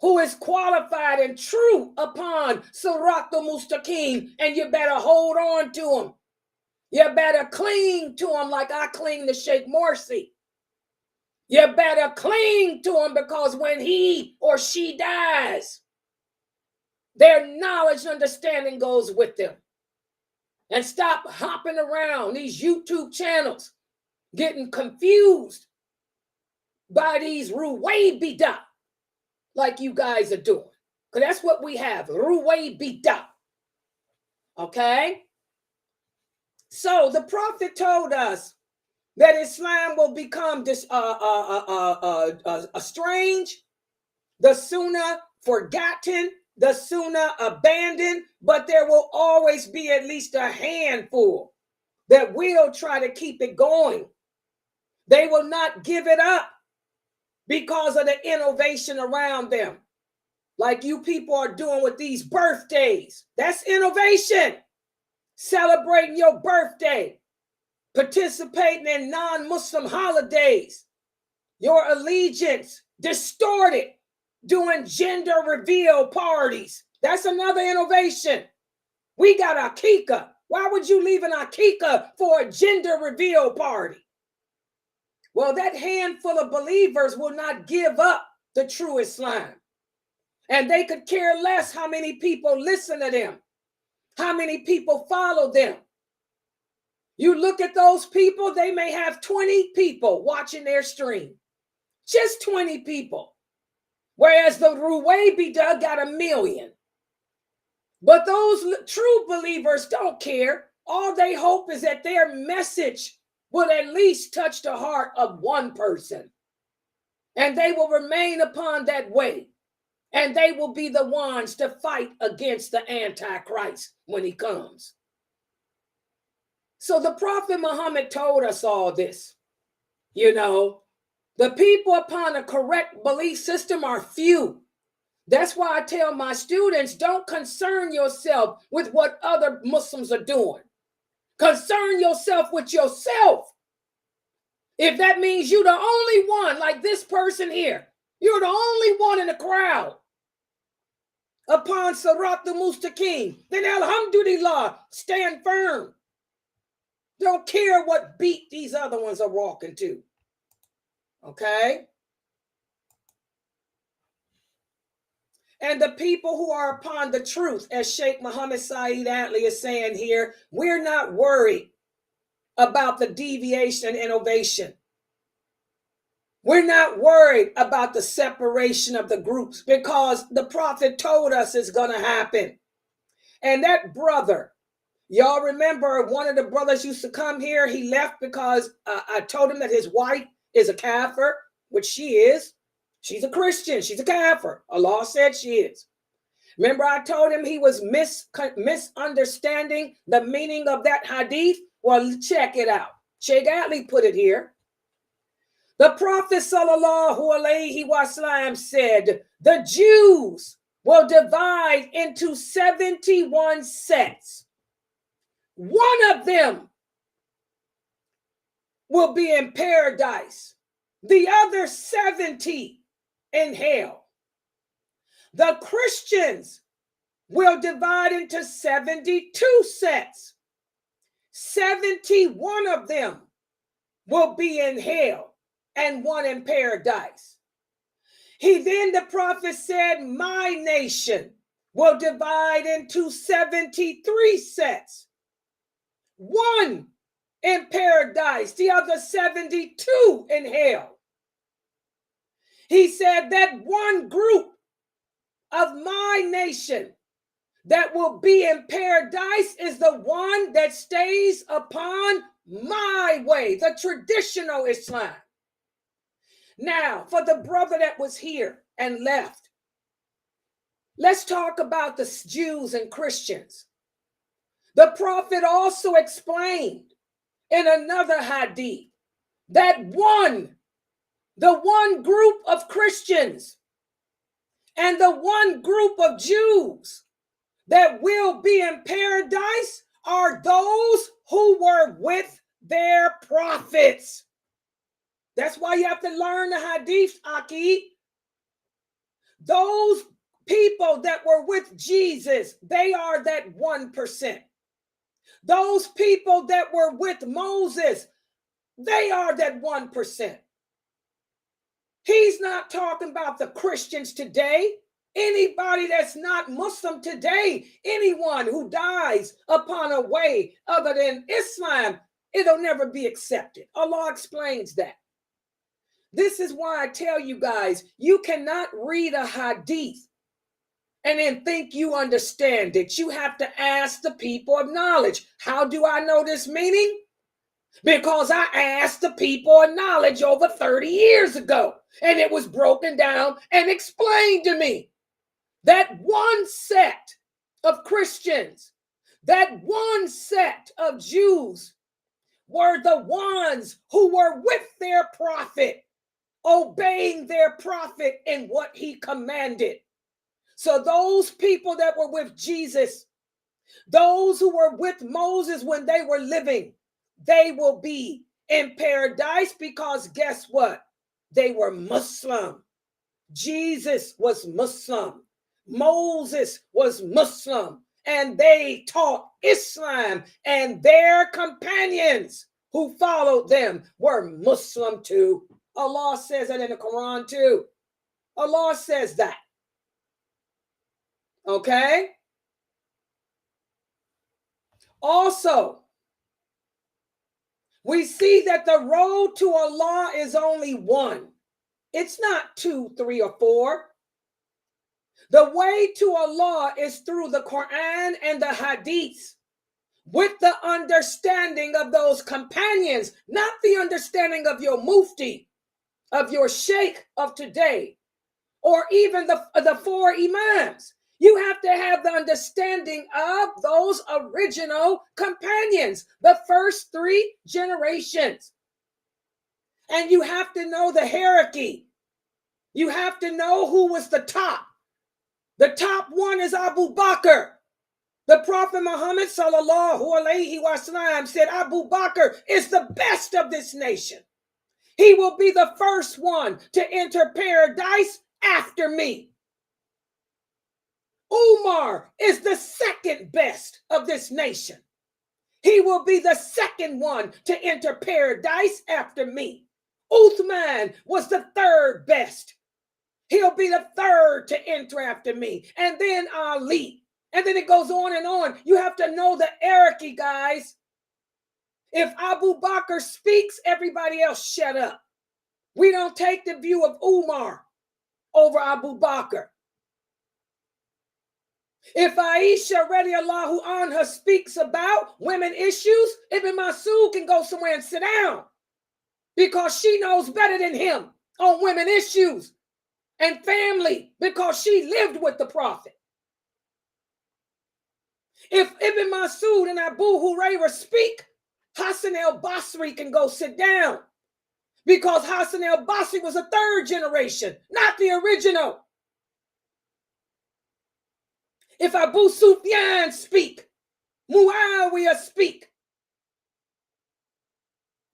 who is qualified and true upon Sirat al-Mustaqim, and you better hold on to him. You better cling to him like I cling to Sheikh Morsi. You better cling to him because when he or she dies, their knowledge and understanding goes with them. And stop hopping around these YouTube channels, getting confused by these ruwaybidah like you guys are doing. Because that's what we have, ruwaybidah. Okay? So the Prophet told us that Islam will become strange, the Sunnah forgotten, the Sunnah abandoned, but there will always be at least a handful that will try to keep it going. They will not give it up because of the innovation around them. Like you people are doing with these birthdays. That's innovation. Celebrating your birthday. Participating in non-Muslim holidays. Your allegiance distorted. Doing gender reveal parties. That's another innovation. We got Aqeedah. Why would you leave an Aqeedah for a gender reveal party? Well, that handful of believers will not give up the true Islam. And they could care less how many people listen to them, how many people follow them. You look at those people, they may have 20 people watching their stream. Just 20 people. Whereas the ruwaybidah got 1 million. But those true believers don't care. All they hope is that their message will at least touch the heart of one person. And they will remain upon that way. And they will be the ones to fight against the Antichrist when he comes. So the Prophet Muhammad told us all this. You know, the people upon a correct belief system are few. That's why I tell my students, don't concern yourself with what other Muslims are doing. Concern yourself with yourself. If that means you're the only one, like this person here, you're the only one in the crowd upon Sirat al-Mustaqim, then alhamdulillah, stand firm. Don't care what beat these other ones are walking to. Okay? And the people who are upon the truth, as Sheikh Muhammad Saeed Atlee is saying here, we're not worried about the deviation and innovation. We're not worried about the separation of the groups because the prophet told us it's going to happen. And that brother, y'all remember one of the brothers used to come here. He left because I told him that his wife is a kafir, which she is. She's a Christian. She's a kafir. Allah said she is. Remember I told him he was misunderstanding the meaning of that hadith? Well, check it out. Sheikh Atlee put it here. The Prophet sallallahu alaihi wasallam said, the Jews will divide into 71 sets. One of them will be in paradise. The other 70 in hell. The Christians will divide into 72 sets. 71 of them will be in hell and one in paradise. The prophet said, my nation will divide into 73 sets. One in paradise, the other 72 in hell. He said that one group of my nation that will be in paradise is the one that stays upon my way, the traditional Islam. Now, for the brother that was here and left, let's talk about the Jews and Christians. The prophet also explained in another hadith that the one group of Christians and the one group of Jews that will be in paradise are those who were with their prophets. That's why you have to learn the hadith, Aqeedah. Those people that were with Jesus, they are that 1%. Those people that were with Moses, they are that 1%. He's not talking about the Christians today. Anybody that's not Muslim today, anyone who dies upon a way other than Islam, it'll never be accepted. Allah explains that. This is why I tell you guys, you cannot read a hadith and then think you understand it. You have to ask the people of knowledge. How do I know this meaning? Because I asked the people of knowledge over 30 years ago, and it was broken down and explained to me. That one set of Christians, that one set of Jews were the ones who were with their prophet, obeying their prophet in what he commanded. So those people that were with Jesus, those who were with Moses when they were living, they will be in paradise because guess what? They were Muslim. Jesus was Muslim. Moses was Muslim. And they taught Islam, and their companions who followed them were Muslim too. Allah says that in the Quran too. Allah says that. Okay? Also, we see that the road to Allah is only one. It's not 2, 3, or 4. The way to Allah is through the Quran and the Hadiths, with the understanding of those companions, not the understanding of your mufti, of your sheikh of today, or even the 4 imams. You have to have the understanding of those original companions, the first 3 generations. And you have to know the hierarchy. You have to know who was the top. The top one is Abu Bakr. The Prophet Muhammad sallallahu alaihi wasallam said Abu Bakr is the best of this nation. He will be the first one to enter paradise after me. Umar is the second best of this nation. He will be the second one to enter paradise after me. Uthman was the third best. He'll be the third to enter after me. And then Ali. And then it goes on and on. You have to know the hierarchy, guys. If Abu Bakr speaks, everybody else shut up. We don't take the view of Umar over Abu Bakr. If Aisha radiallahu anha speaks about women issues, Ibn Masud can go somewhere and sit down because she knows better than him on women issues and family because she lived with the Prophet. If Ibn Masud and Abu Hurairah speak, Hassan al-Basri can go sit down because Hassan al-Basri was a third generation, not the original. If Abu Sufyan speak, Muawiyah speak,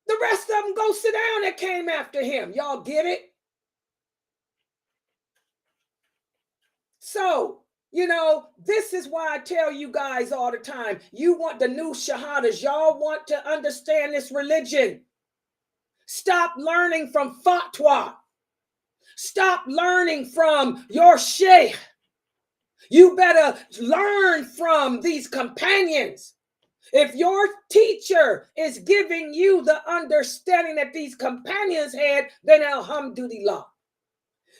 the rest of them go sit down that came after him. Y'all get it? So, you know, this is why I tell you guys all the time, you want the new shahadas. Y'all want to understand this religion. Stop learning from fatwa. Stop learning from your sheikh. You better learn from these companions. If your teacher is giving you the understanding that these companions had, then alhamdulillah.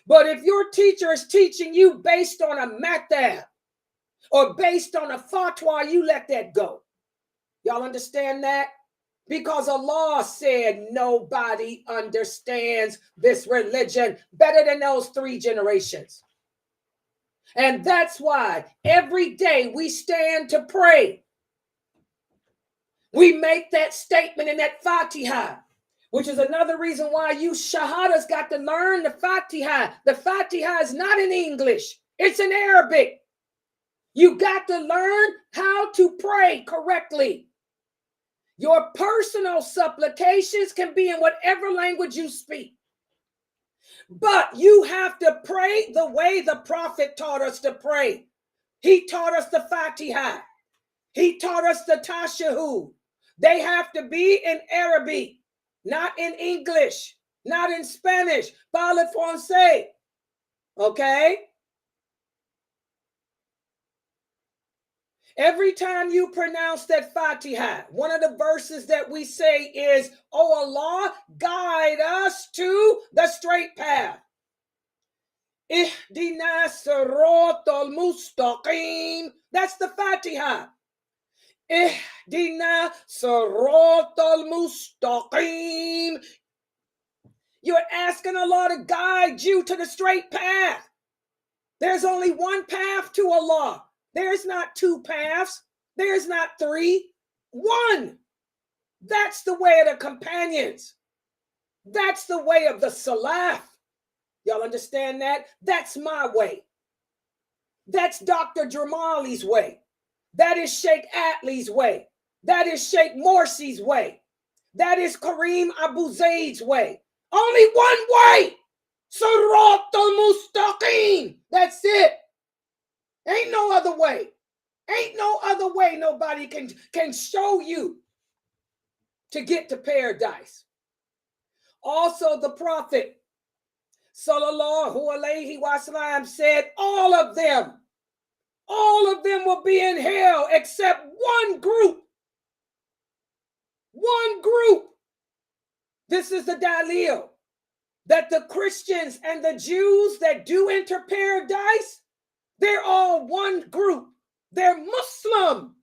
But if your teacher is teaching you based on a madhab or based on a fatwa, you let that go. Y'all understand that? Because Allah said nobody understands this religion better than those 3 generations. And that's why every day we stand to pray. We make that statement in that Fatiha, which is another reason why you shahadas got to learn the Fatiha. The Fatiha is not in English. It's in Arabic. You got to learn how to pray correctly. Your personal supplications can be in whatever language you speak. But you have to pray the way the Prophet taught us to pray. He taught us the Fatiha. He taught us the Tashahhud. They have to be in Arabic, not in English, not in Spanish. Parle français. Okay? Every time you pronounce that Fatiha, one of the verses that we say is, "Oh Allah, guide us to the straight path." Ihdina siratal mustaqim. That's the Fatiha. Ihdina siratal mustaqim. You're asking Allah to guide you to the straight path. There's only one path to Allah. There's not 2 paths. There's not 3. 1. That's the way of the companions. That's the way of the Salaf. Y'all understand that? That's my way. That's Dr. Jamali's way. That is Sheikh Atli's way. That is Sheikh Morsi's way. That is Kareem Abu Zaid's way. Only one way. Siratal mustaqim. That's it. Ain't no other way. Ain't no other way nobody can show you to get to paradise. Also, the Prophet sallallahu alaihi wasallam said all of them will be in hell except one group. One group. This is the dalil that the Christians and the Jews that do enter paradise, they're all one group. They're Muslim.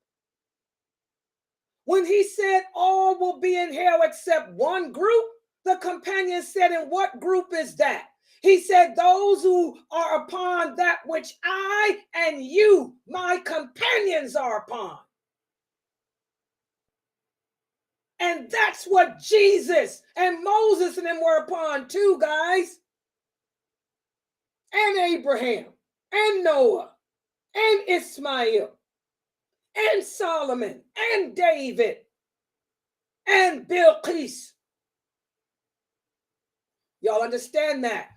When he said all will be in hell except one group, the companion said, and what group is that? He said, those who are upon that which I and you, my companions, are upon. And that's what Jesus and Moses and them were upon too, guys. And Abraham and Noah and Ismail and Solomon and David and Bilqis. Y'all understand that?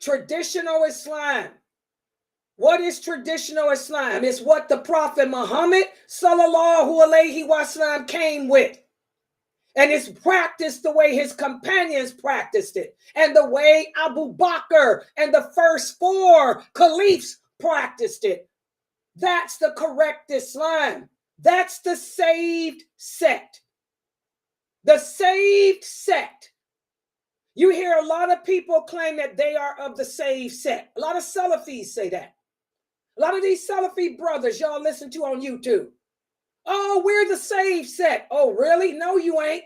Traditional Islam. What is traditional Islam? It's what the Prophet Muhammad sallallahu alaihi wasallam came with. And it's practiced the way his companions practiced it. And the way Abu Bakr and the first 4 caliphs practiced it. That's the correct Islam. That's the saved sect. The saved sect. You hear a lot of people claim that they are of the saved sect. A lot of Salafis say that. A lot of these Salafi brothers y'all listen to on YouTube. Oh, we're the saved sect. Oh, really? No, you ain't.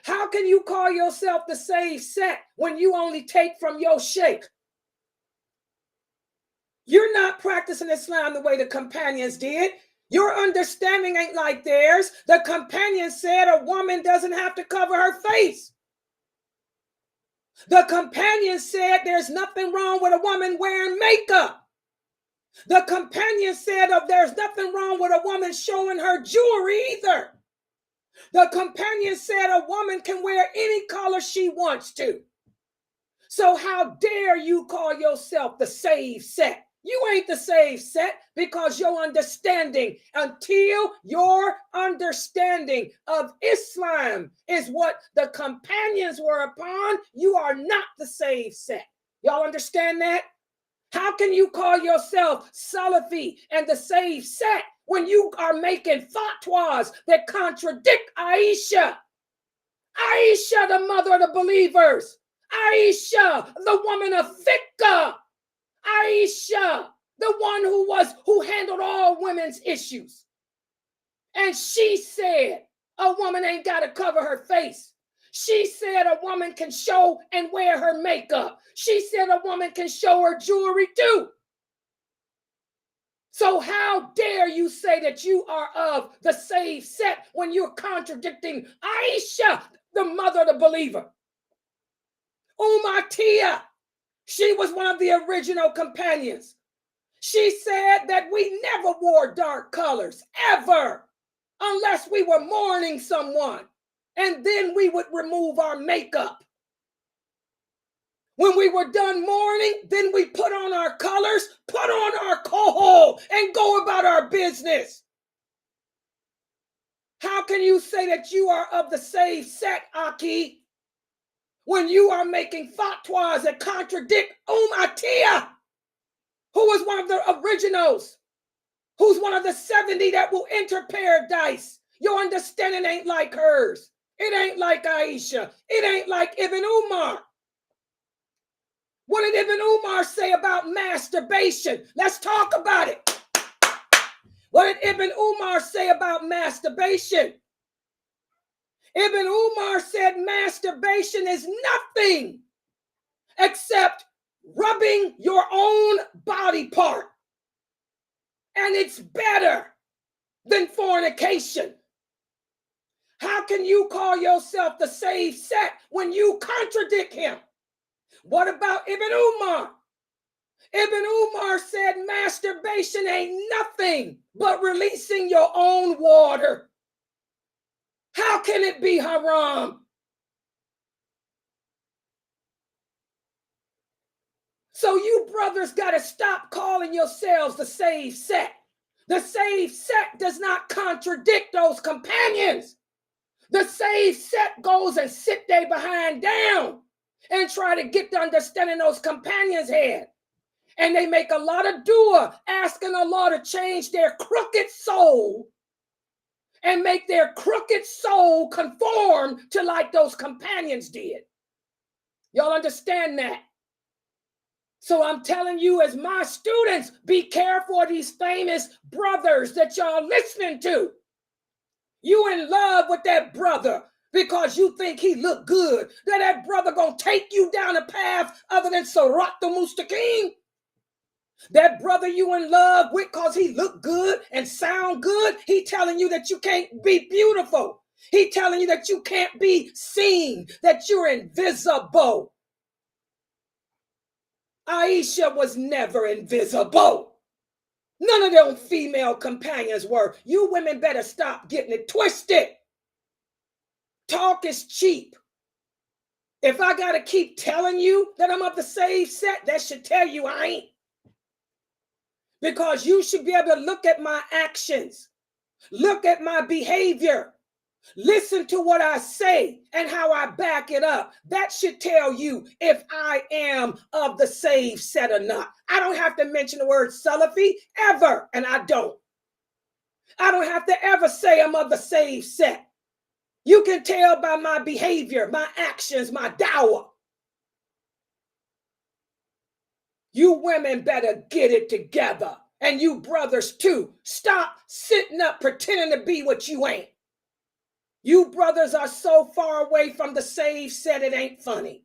How can you call yourself the saved sect when you only take from your sheikh? You're not practicing Islam the way the companions did. Your understanding ain't like theirs. The companions said a woman doesn't have to cover her face. The companions said there's nothing wrong with a woman wearing makeup. The companions said there's nothing wrong with a woman showing her jewelry either. The companions said a woman can wear any color she wants to. So how dare you call yourself the saved sect? You ain't the saved sect because your understanding, until your understanding of Islam is what the companions were upon, you are not the saved sect. Y'all understand that? How can you call yourself Salafi and the saved sect when you are making fatwas that contradict Aisha? Aisha, the mother of the believers. Aisha, the woman of fiqh. Aisha, the one who handled all women's issues. And she said a woman ain't got to cover her face. She said a woman can show and wear her makeup. She said a woman can show her jewelry too. So how dare you say that you are of the saved sect when you're contradicting Aisha, the mother of the believer? Aqeedah, she was one of the original companions. She said that we never wore dark colors, ever, unless we were mourning someone. And then we would remove our makeup. When we were done mourning, then we put on our colors, put on our kohol, and go about our business. How can you say that you are of the saved sect, Aki, when you are making fatwas that contradict Aqeedah, who was one of the originals, who's one of the 70 that will enter paradise? Your understanding ain't like hers. It ain't like Aisha. It ain't like Ibn Umar. What did Ibn Umar say about masturbation? Let's talk about it. What did Ibn Umar say about masturbation? Ibn Umar said masturbation is nothing except rubbing your own body part. And it's better than fornication. How can you call yourself the saved sect when you contradict him? What about Ibn Umar? Ibn Umar said masturbation ain't nothing but releasing your own water. How can it be haram? So you brothers got to stop calling yourselves the saved sect. The saved sect does not contradict those companions. The saved sect goes and sit they behind down and try to get the understanding those companions had. And they make a lot of dua, asking Allah to change their crooked soul and make their crooked soul conform to like those companions did. Y'all understand that? So I'm telling you, as my students, be careful of these famous brothers that y'all listening to. You in love with that brother because you think he look good. That brother gonna take you down a path other than Sirat al-Mustaqim. That brother you in love with because he look good and sound good, he telling you that you can't be beautiful. He telling you that you can't be seen, that you're invisible. Aisha was never invisible. None of them female companions were. You women better stop getting it twisted. Talk is cheap. If I got to keep telling you that I'm of the saved set, that should tell you I ain't. Because you should be able to look at my actions, look at my behavior, listen to what I say and how I back it up. That should tell you if I am of the saved set or not. I don't have to mention the word Salafi ever, and I don't. I don't have to ever say I'm of the saved set. You can tell by my behavior, my actions, my dawah. You women better get it together. And you brothers too. Stop sitting up pretending to be what you ain't. You brothers are so far away from the saved set, it ain't funny.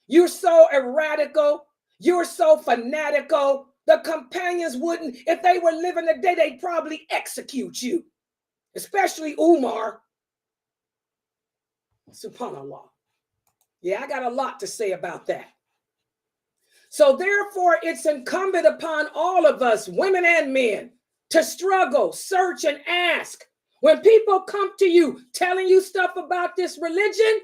You're so erratical. You're so fanatical. The companions wouldn't, if they were living today, they'd probably execute you. Especially Umar. Subhanallah. Yeah, I got a lot to say about that. So therefore, it's incumbent upon all of us, women and men, to struggle, search, and ask. When people come to you telling you stuff about this religion,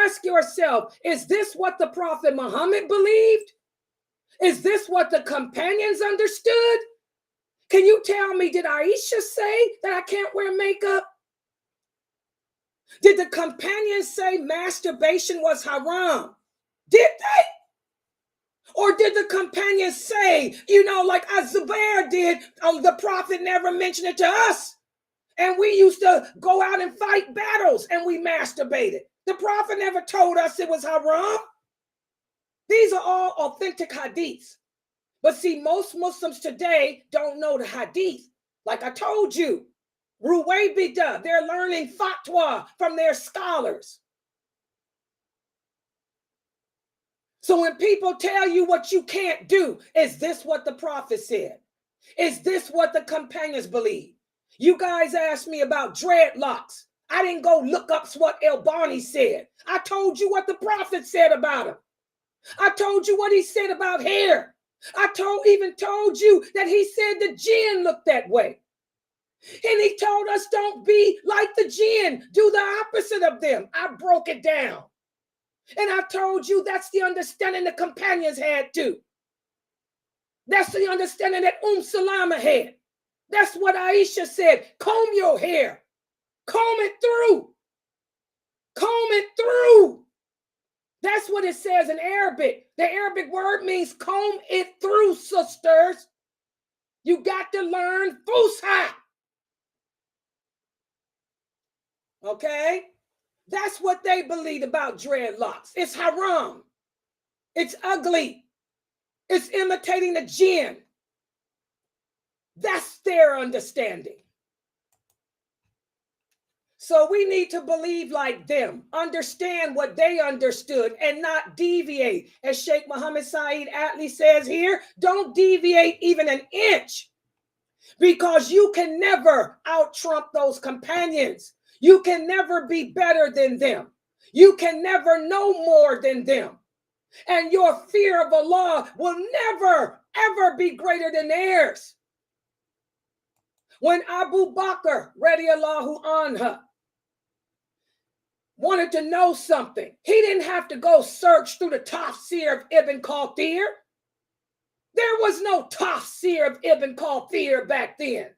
ask yourself, is this what the Prophet Muhammad believed? Is this what the companions understood? Can you tell me, did Aisha say that I can't wear makeup? Did the companions say masturbation was haram? Did they? Or did the companions say, like Az-Zubair did, the Prophet never mentioned it to us? And we used to go out and fight battles and we masturbated. The Prophet never told us it was haram. These are all authentic hadiths. But see, most Muslims today don't know the hadith. Like I told you, Ruwaybida, they're learning fatwa from their scholars. So when people tell you what you can't do, is this what the Prophet said? Is this what the companions believe? You guys asked me about dreadlocks. I didn't go look up what Albani said. I told you what the Prophet said about him. I told you what he said about hair. I even told you that he said the jinn looked that way. And he told us don't be like the jinn. Do the opposite of them. I broke it down. And I told you that's the understanding the companions had too. That's the understanding that Salama had. That's what Aisha said. Comb your hair. Comb it through. Comb it through. That's what it says in Arabic. The Arabic word means comb it through, sisters. You got to learn Fusha. Okay? That's what they believe about dreadlocks. It's haram. It's ugly. It's imitating the jinn. That's their understanding. So we need to believe like them, understand what they understood and not deviate. As Sheikh Muhammad Saeed Atli says here, don't deviate even an inch because you can never out-trump those companions. You can never be better than them. You can never know more than them. And your fear of Allah will never, ever be greater than theirs. When Abu Bakr, radiallahu anha, wanted to know something, he didn't have to go search through the tafsir of Ibn Kathir. There was no tafsir of Ibn Kathir back then.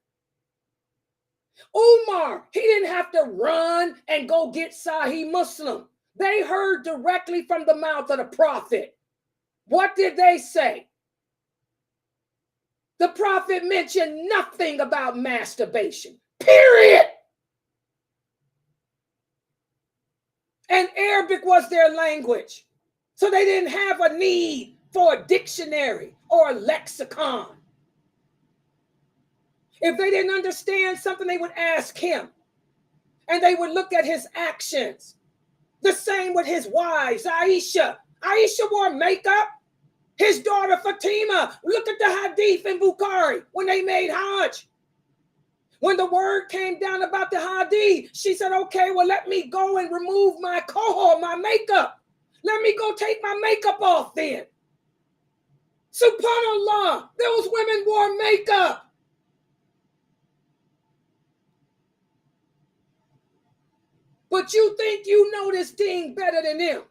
Umar, he didn't have to run and go get Sahih Muslim. They heard directly from the mouth of the Prophet. What did they say? The Prophet mentioned nothing about masturbation, period. And Arabic was their language. So they didn't have a need for a dictionary or a lexicon. If they didn't understand something, they would ask him. And they would look at his actions. The same with his wives, Aisha. Aisha wore makeup. His daughter Fatima, look at the hadith in Bukhari when they made Hajj. When the word came down about the hadith, she said, okay, well, let me go and remove my kohol, my makeup. Let me go take my makeup off then. Subhanallah, those women wore makeup. But you think you know this thing better than them.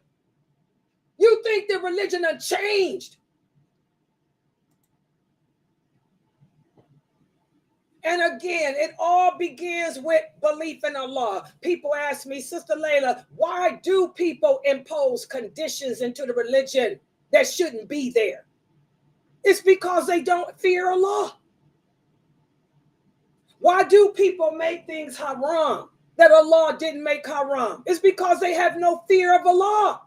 You think the religion has changed. And again, it all begins with belief in Allah. People ask me, Sister Layla, why do people impose conditions into the religion that shouldn't be there? It's because they don't fear Allah. Why do people make things haram that Allah didn't make haram? It's because they have no fear of Allah.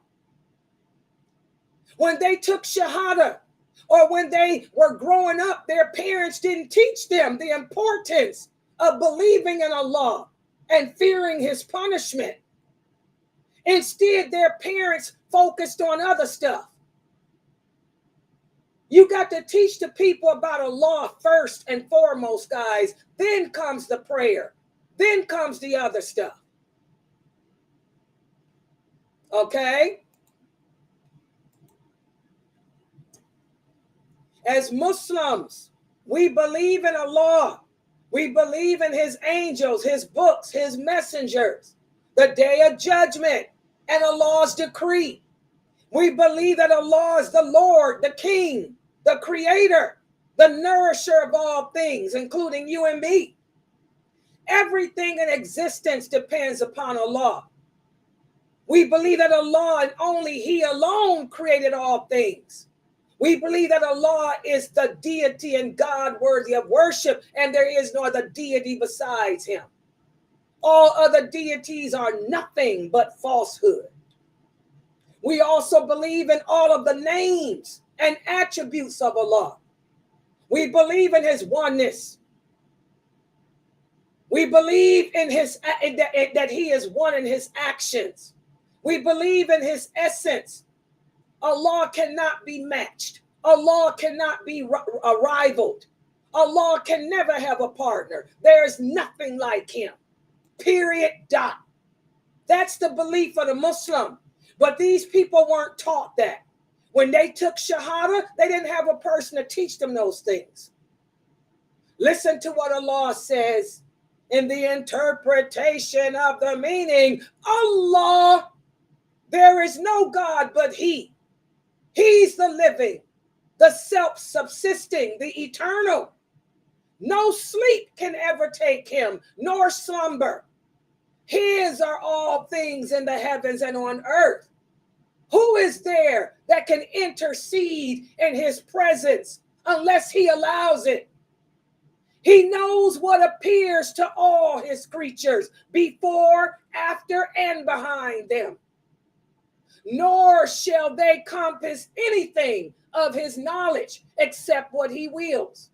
When they took Shahada, or when they were growing up, their parents didn't teach them the importance of believing in Allah and fearing his punishment. Instead, their parents focused on other stuff. You got to teach the people about Allah first and foremost, guys. Then comes the prayer. Then comes the other stuff. Okay? As Muslims, we believe in Allah. We believe in his angels, his books, his messengers, the day of judgment, and Allah's decree. We believe that Allah is the Lord, the King, the Creator, the nourisher of all things, including you and me. Everything in existence depends upon Allah. We believe that Allah and only He alone created all things. We believe that Allah is the deity and God worthy of worship, and there is no other deity besides him. All other deities are nothing but falsehood. We also believe in all of the names and attributes of Allah. We believe in his oneness. We believe in that he is one in his actions. We believe in his essence. Allah cannot be matched. Allah cannot be rivaled. Allah can never have a partner. There's nothing like him. Period. Dot. That's the belief of the Muslim. But these people weren't taught that. When they took Shahada, they didn't have a person to teach them those things. Listen to what Allah says in the interpretation of the meaning. Allah, there is no God but He. He's the living, the self-subsisting, the eternal. No sleep can ever take him, nor slumber. His are all things in the heavens and on earth. Who is there that can intercede in his presence unless he allows it? He knows what appears to all his creatures before, after, and behind them. Nor shall they compass anything of his knowledge except what he wills.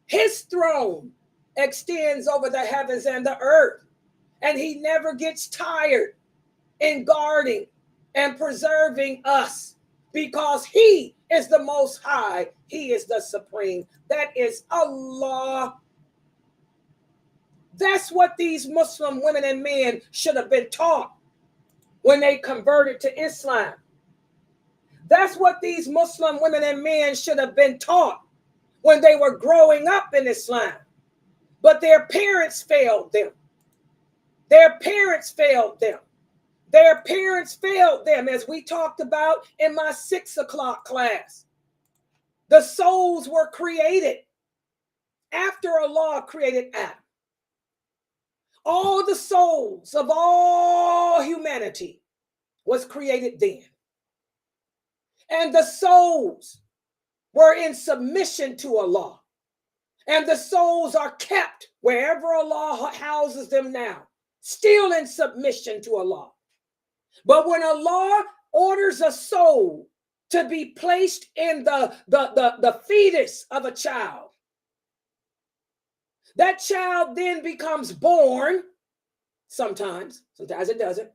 His throne extends over the heavens and the earth, and he never gets tired in guarding and preserving us because he is the most high. He is the supreme. That is Allah. That's what these Muslim women and men should have been taught when they converted to Islam. That's what these Muslim women and men should have been taught when they were growing up in Islam. But their parents failed them. Their parents failed them. Their parents failed them, as we talked about in my 6 o'clock class. The souls were created after Allah created Adam. All the souls of all humanity was created then. And the souls were in submission to Allah. And the souls are kept wherever Allah houses them now, still in submission to Allah. But when Allah orders a soul to be placed in the fetus of a child, that child then becomes born, sometimes it doesn't.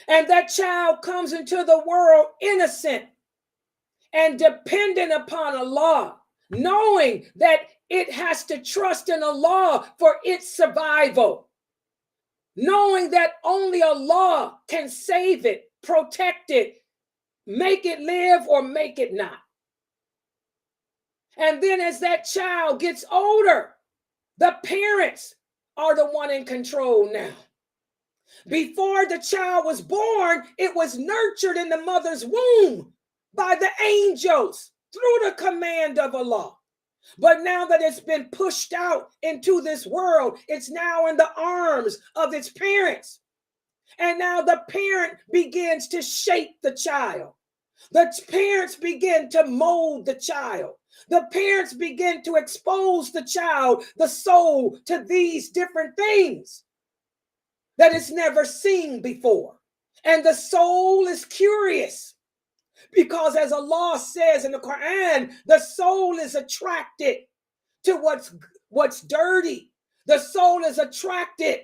And that child comes into the world innocent and dependent upon Allah, knowing that it has to trust in Allah for its survival, knowing that only Allah can save it, protect it, make it live or make it not. And then as that child gets older, the parents are the one in control now. Before the child was born, it was nurtured in the mother's womb by the angels through the command of Allah. But now that it's been pushed out into this world, it's now in the arms of its parents. And now the parent begins to shape the child. The parents begin to mold the child. The parents begin to expose the child, the soul, to these different things that it's never seen before. And the soul is curious because, as Allah says in the Quran, the soul is attracted to what's dirty. The soul is attracted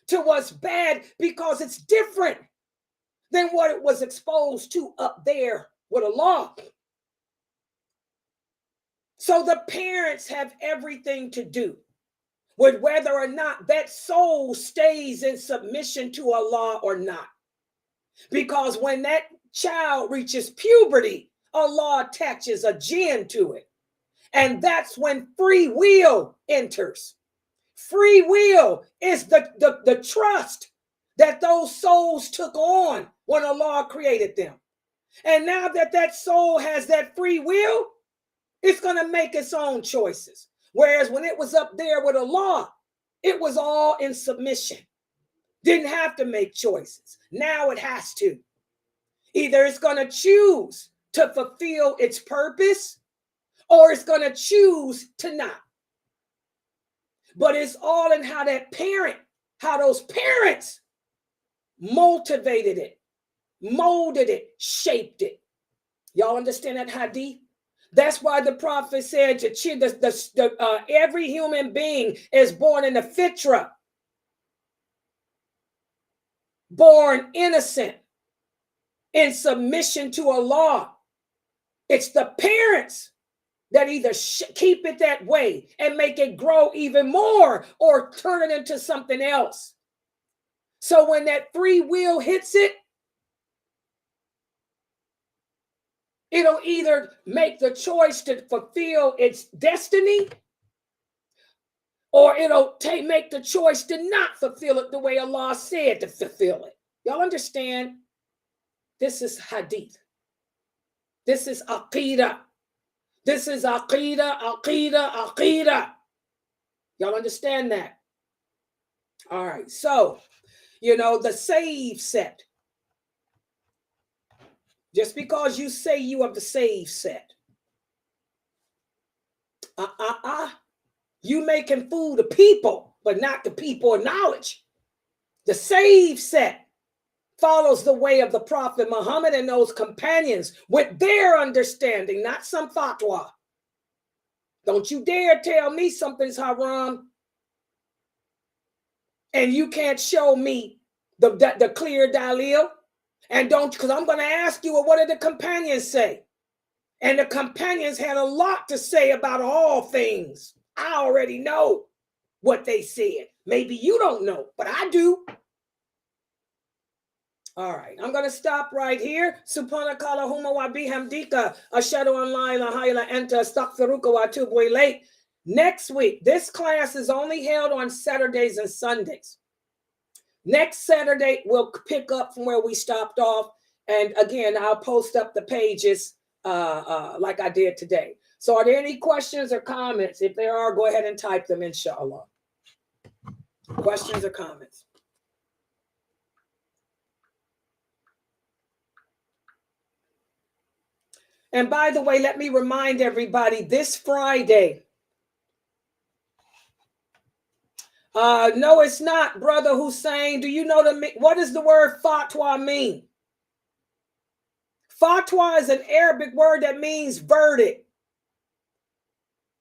to what's bad because it's different than what it was exposed to up there with Allah. So the parents have everything to do with whether or not that soul stays in submission to Allah or not. Because when that child reaches puberty, Allah attaches a jinn to it. And that's when free will enters. Free will is the trust that those souls took on when Allah created them. And now that that soul has that free will, it's going to make its own choices. Whereas when it was up there with Allah, it was all in submission. Didn't have to make choices. Now it has to. Either it's going to choose to fulfill its purpose, or it's going to choose to not. But it's all in how those parents motivated it, molded it, shaped it. Y'all understand that hadith? That's why the prophet said every human being is born in the fitra, born innocent, in submission to Allah. It's the parents that either keep it that way and make it grow even more or turn it into something else. So when that free will hits it, it'll either make the choice to fulfill its destiny, or it'll make the choice to not fulfill it the way Allah said to fulfill it. Y'all understand? This is hadith. This is aqeedah. This is aqeedah, aqeedah, aqeedah. Y'all understand that? All right. So, the save set. Just because you say you are the save set. You making fool to people, but not the people of knowledge. The save set follows the way of the Prophet Muhammad and those companions with their understanding, not some fatwa. Don't you dare tell me something's haram and you can't show me the clear dalil. And because I'm going to ask you, well, what did the companions say? And the companions had a lot to say about all things. I already know what they said. Maybe you don't know, but I do. All right, I'm going to stop right here. Subhanaka Allahumma wa bihamdika ashhadu an la ilaha illa anta astaghfiruka wa atubu ilayk. Next week, this class is only held on Saturdays and Sundays. Next Saturday, we'll pick up from where we stopped off. And again, I'll post up the pages like I did today. So are there any questions or comments? If there are, go ahead and type them, inshallah. Questions or comments? And by the way, let me remind everybody, this Friday, no, it's not, Brother Hussein. Do you know what does the word fatwa mean? Fatwa is an Arabic word that means verdict.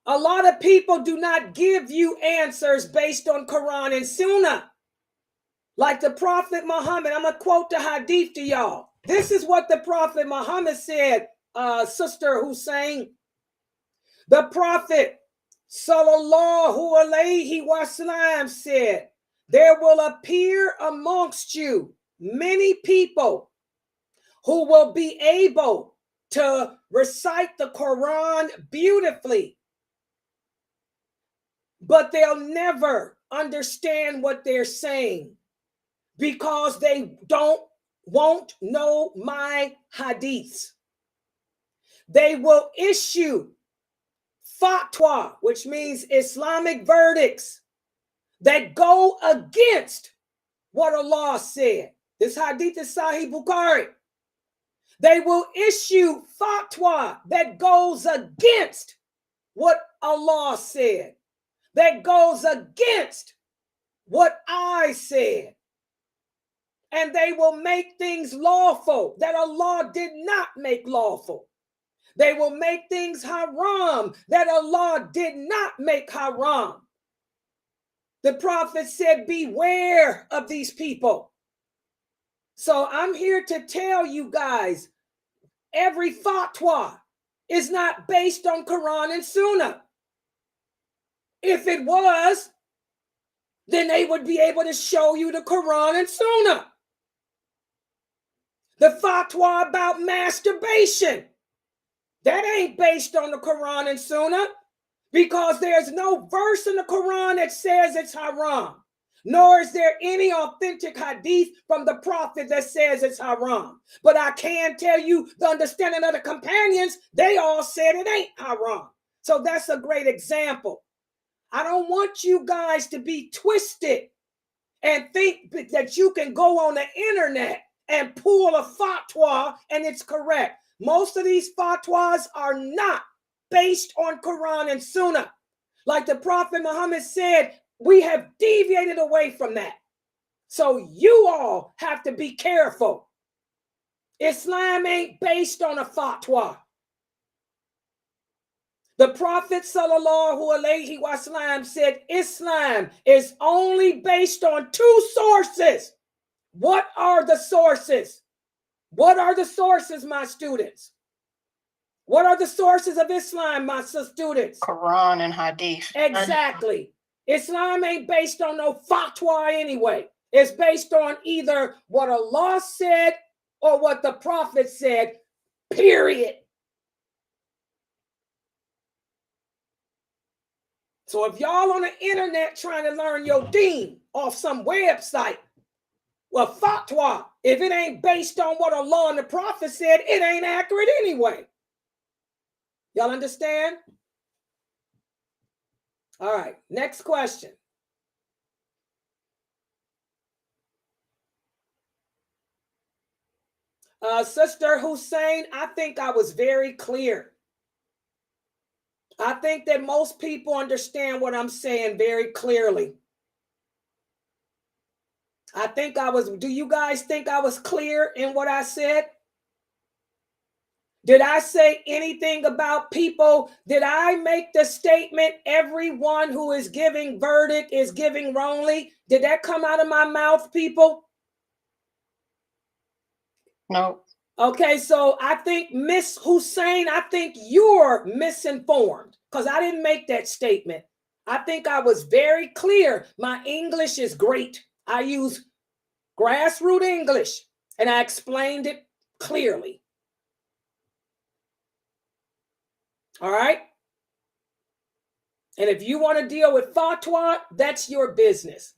A lot of people do not give you answers based on Quran and Sunnah. Like the Prophet Muhammad, I'm going to quote the hadith to y'all. This is what the Prophet Muhammad said, Sister Hussein. The Prophet Sallallahu Alaihi Wasallam said, there will appear amongst you many people who will be able to recite the Quran beautifully, but they'll never understand what they're saying because they won't know my hadiths. They will issue fatwa, which means Islamic verdicts that go against what Allah said. This hadith is Sahih Bukhari. They will issue fatwa that goes against what Allah said, that goes against what I said. And they will make things lawful that Allah did not make lawful. They will make things haram that Allah did not make haram. The Prophet said, beware of these people. So I'm here to tell you guys, every fatwa is not based on Quran and Sunnah. If it was, then they would be able to show you the Quran and Sunnah. The fatwa about masturbation, that ain't based on the Quran and Sunnah, because there's no verse in the Quran that says it's haram, nor is there any authentic hadith from the Prophet that says it's haram. But I can tell you the understanding of the companions, they all said it ain't haram. So that's a great example. I don't want you guys to be twisted and think that you can go on the internet and pull a fatwa and it's correct. Most of these fatwas are not based on Quran and Sunnah. Like the Prophet Muhammad said, we have deviated away from that. So you all have to be careful. Islam ain't based on a fatwa. The Prophet sallallahu alaihi wasallam said Islam is only based on two sources. What are the sources? What are the sources, my students? What are the sources of Islam, my students? Quran and Hadith. Exactly. Islam ain't based on no fatwa anyway. It's based on either what Allah said or what the Prophet said, period. So if y'all on the internet trying to learn your deen off some website, well, fatwa, if it ain't based on what Allah and the Prophet said, it ain't accurate anyway. Y'all understand? All right, next question. Sister Hussein, I think I was very clear. I think that most people understand what I'm saying very clearly. I think I was, do you guys think I was clear in what I said? Did I say anything about people? Did I make the statement, everyone who is giving verdict is giving wrongly? Did that come out of my mouth, people? No. Okay, so I think Miss Hussein, I think you're misinformed because I didn't make that statement. I think I was very clear. My English is great. I use grassroots English and I explained it clearly. All right. And if you want to deal with fatwa, that's your business.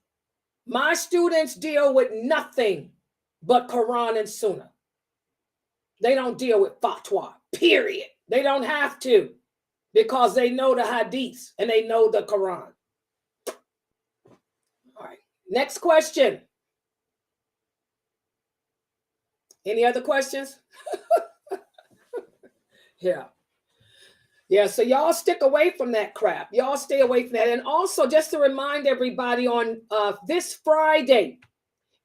My students deal with nothing but Quran and Sunnah. They don't deal with fatwa, period. They don't have to because they know the hadiths and they know the Quran. All right. Next question. Any other questions? Yeah. Yeah, so y'all stick away from that crap. Y'all stay away from that. And also, just to remind everybody, on this Friday,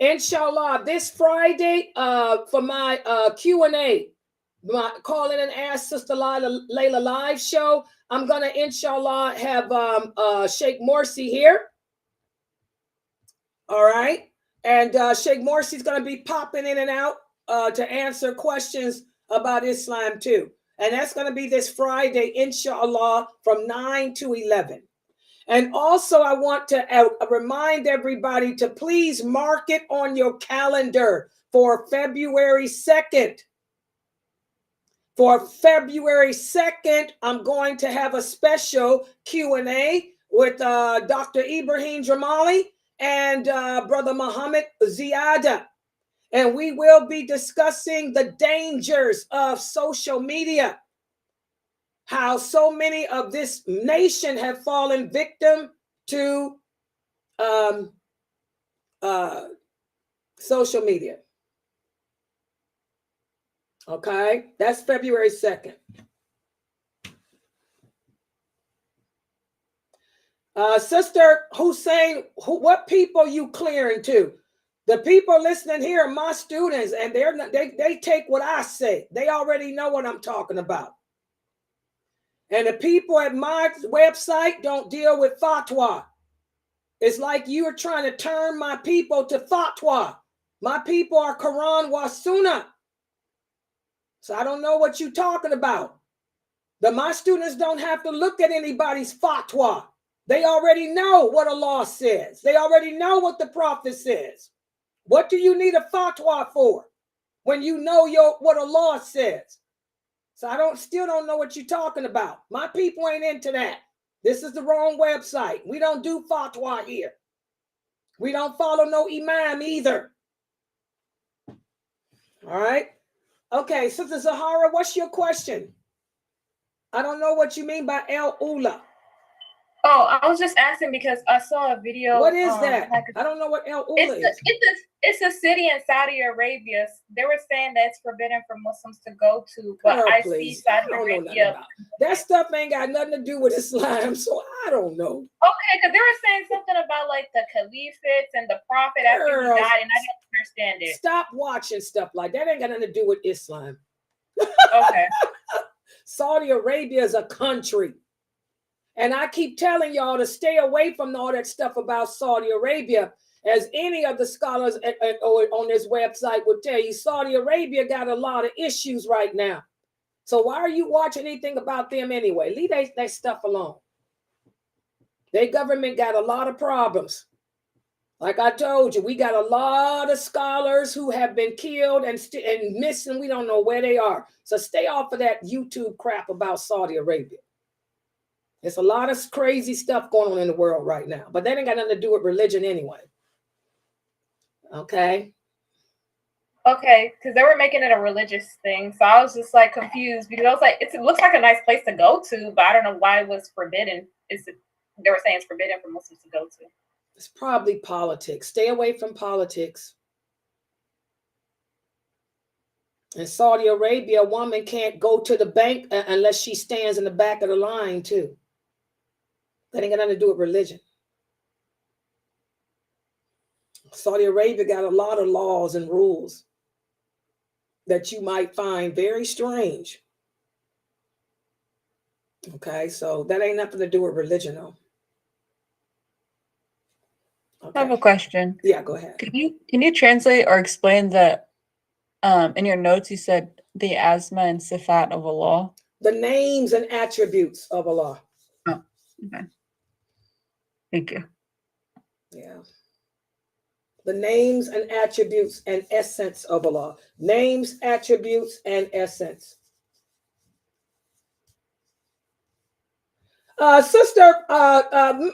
inshallah, this Friday for my Q&A, my Call In and Ask Sister Layla live show, I'm going to, inshallah, have Sheikh Morsi here. All right. And Sheikh Morsi is going to be popping in and out to answer questions about Islam too. And that's going to be this Friday, inshallah, from 9 to 11. And also, I want to remind everybody to please mark it on your calendar for February 2nd. For February 2nd, I'm going to have a special Q&A with Dr. Ibrahim Jamali and Brother Muhammad Ziada. And we will be discussing the dangers of social media, how so many of this nation have fallen victim to social media. Okay, that's February 2nd. Sister Hussein, what people you clearing to? The people listening here are my students, and they take what I say. They already know what I'm talking about. And the people at my website don't deal with fatwa. It's like you are trying to turn my people to fatwa. My people are Quran wa Sunnah. So I don't know what you're talking about. My students don't have to look at anybody's fatwa. They already know what Allah says. They already know what the Prophet says. What do you need a fatwa for when you know what Allah says? So I still don't know what you're talking about. My people ain't into that. This is the wrong website. We don't do fatwa here. We don't follow no imam either. All right. Okay, Sister Zahara, what's your question? I don't know what you mean by El Ula. Oh, I was just asking because I saw a video. What is that? I don't know what El Ula is. It's a city in Saudi Arabia. They were saying that it's forbidden for Muslims to go to, but I see Saudi Arabia. That stuff ain't got nothing to do with Islam, so I don't know. Okay, because they were saying something about like the caliphates and the prophet after he died, and I don't understand it. Stop watching stuff like that. Ain't got nothing to do with Islam. Okay. Saudi Arabia is a country. And I keep telling y'all to stay away from all that stuff about Saudi Arabia. As any of the scholars on this website would tell you, Saudi Arabia got a lot of issues right now. So why are you watching anything about them anyway? Leave that stuff alone. Their government got a lot of problems. Like I told you, we got a lot of scholars who have been killed and missing. We don't know where they are. So stay off of that YouTube crap about Saudi Arabia. There's a lot of crazy stuff going on in the world right now, but that ain't got nothing to do with religion anyway. Okay. Okay, because they were making it a religious thing, so I was just like confused because I was like, it looks like a nice place to go to, but I don't know why it was forbidden. They were saying it's forbidden for Muslims to go to. It's probably politics. Stay away from politics. In Saudi Arabia, a woman can't go to the bank unless she stands in the back of the line too. That ain't got nothing to do with religion. Saudi Arabia got a lot of laws and rules that you might find very strange. Okay, so that ain't nothing to do with religion, though. Okay. I have a question. Yeah, go ahead. Can you translate or explain that in your notes you said the asma and sifat of Allah? The names and attributes of Allah. Oh, okay. Thank you. Yeah. The names and attributes and essence of Allah. Names, attributes, and essence. Sister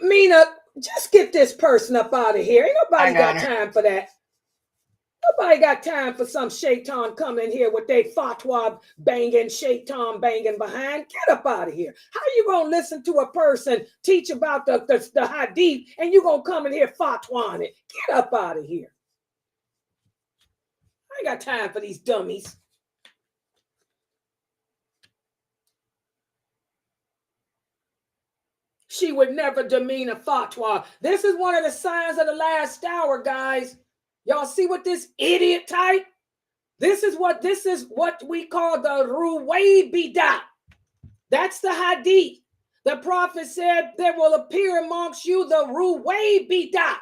Mina, just get this person up out of here. Ain't nobody got time for that. Nobody got time for some shaitan coming in here with their fatwa banging, shaitan banging behind. Get up out of here. How you going to listen to a person teach about the hadith and you going to come in here fatwaing it? Get up out of here. I ain't got time for these dummies. She would never demean a fatwa. This is one of the signs of the last hour, guys. Y'all see what this idiot type? This is what we call the ruwaybidah. That's the hadith. The prophet said there will appear amongst you the ruwaybidah.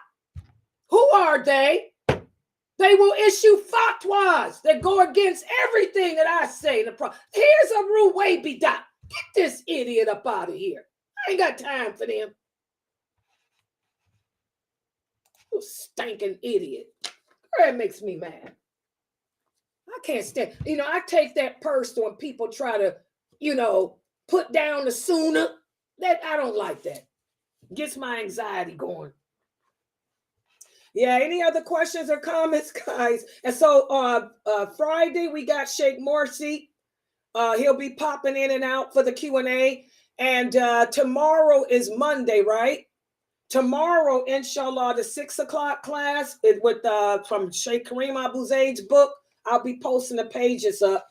Who are they? They will issue fatwas that go against everything that I say. Here's a ruwaybidah. Get this idiot up out of here. I ain't got time for them. You stinking idiot. That makes me mad. I can't stand, I take that personal when people try to, put down the Sunnah. That I don't like that. Gets my anxiety going. Yeah, any other questions or comments, guys? And so Friday, we got Sheikh Morsi. He'll be popping in and out for the Q&A. And tomorrow is Monday, right? Tomorrow, inshallah, the 6 o'clock class is with from Sheikh Kareem Abu Zaid's book. I'll be posting the pages up.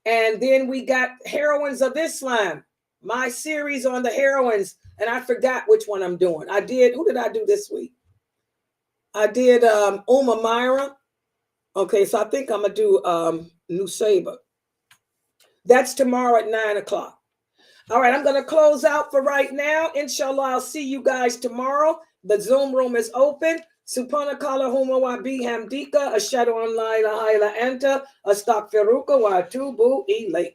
And then we got Heroines of Islam, my series on the heroines. And I forgot which one I'm doing. Who did I do this week? I did Myra. Okay, so I think I'm going to do Nusayba. That's tomorrow at 9 o'clock. All right, I'm going to close out for right now. Inshallah, I'll see you guys tomorrow. The Zoom room is open. Subhanakallahumma wa bihamdika ashhadu an la ilaha illa anta astaghfiruka wa atubu ilayk.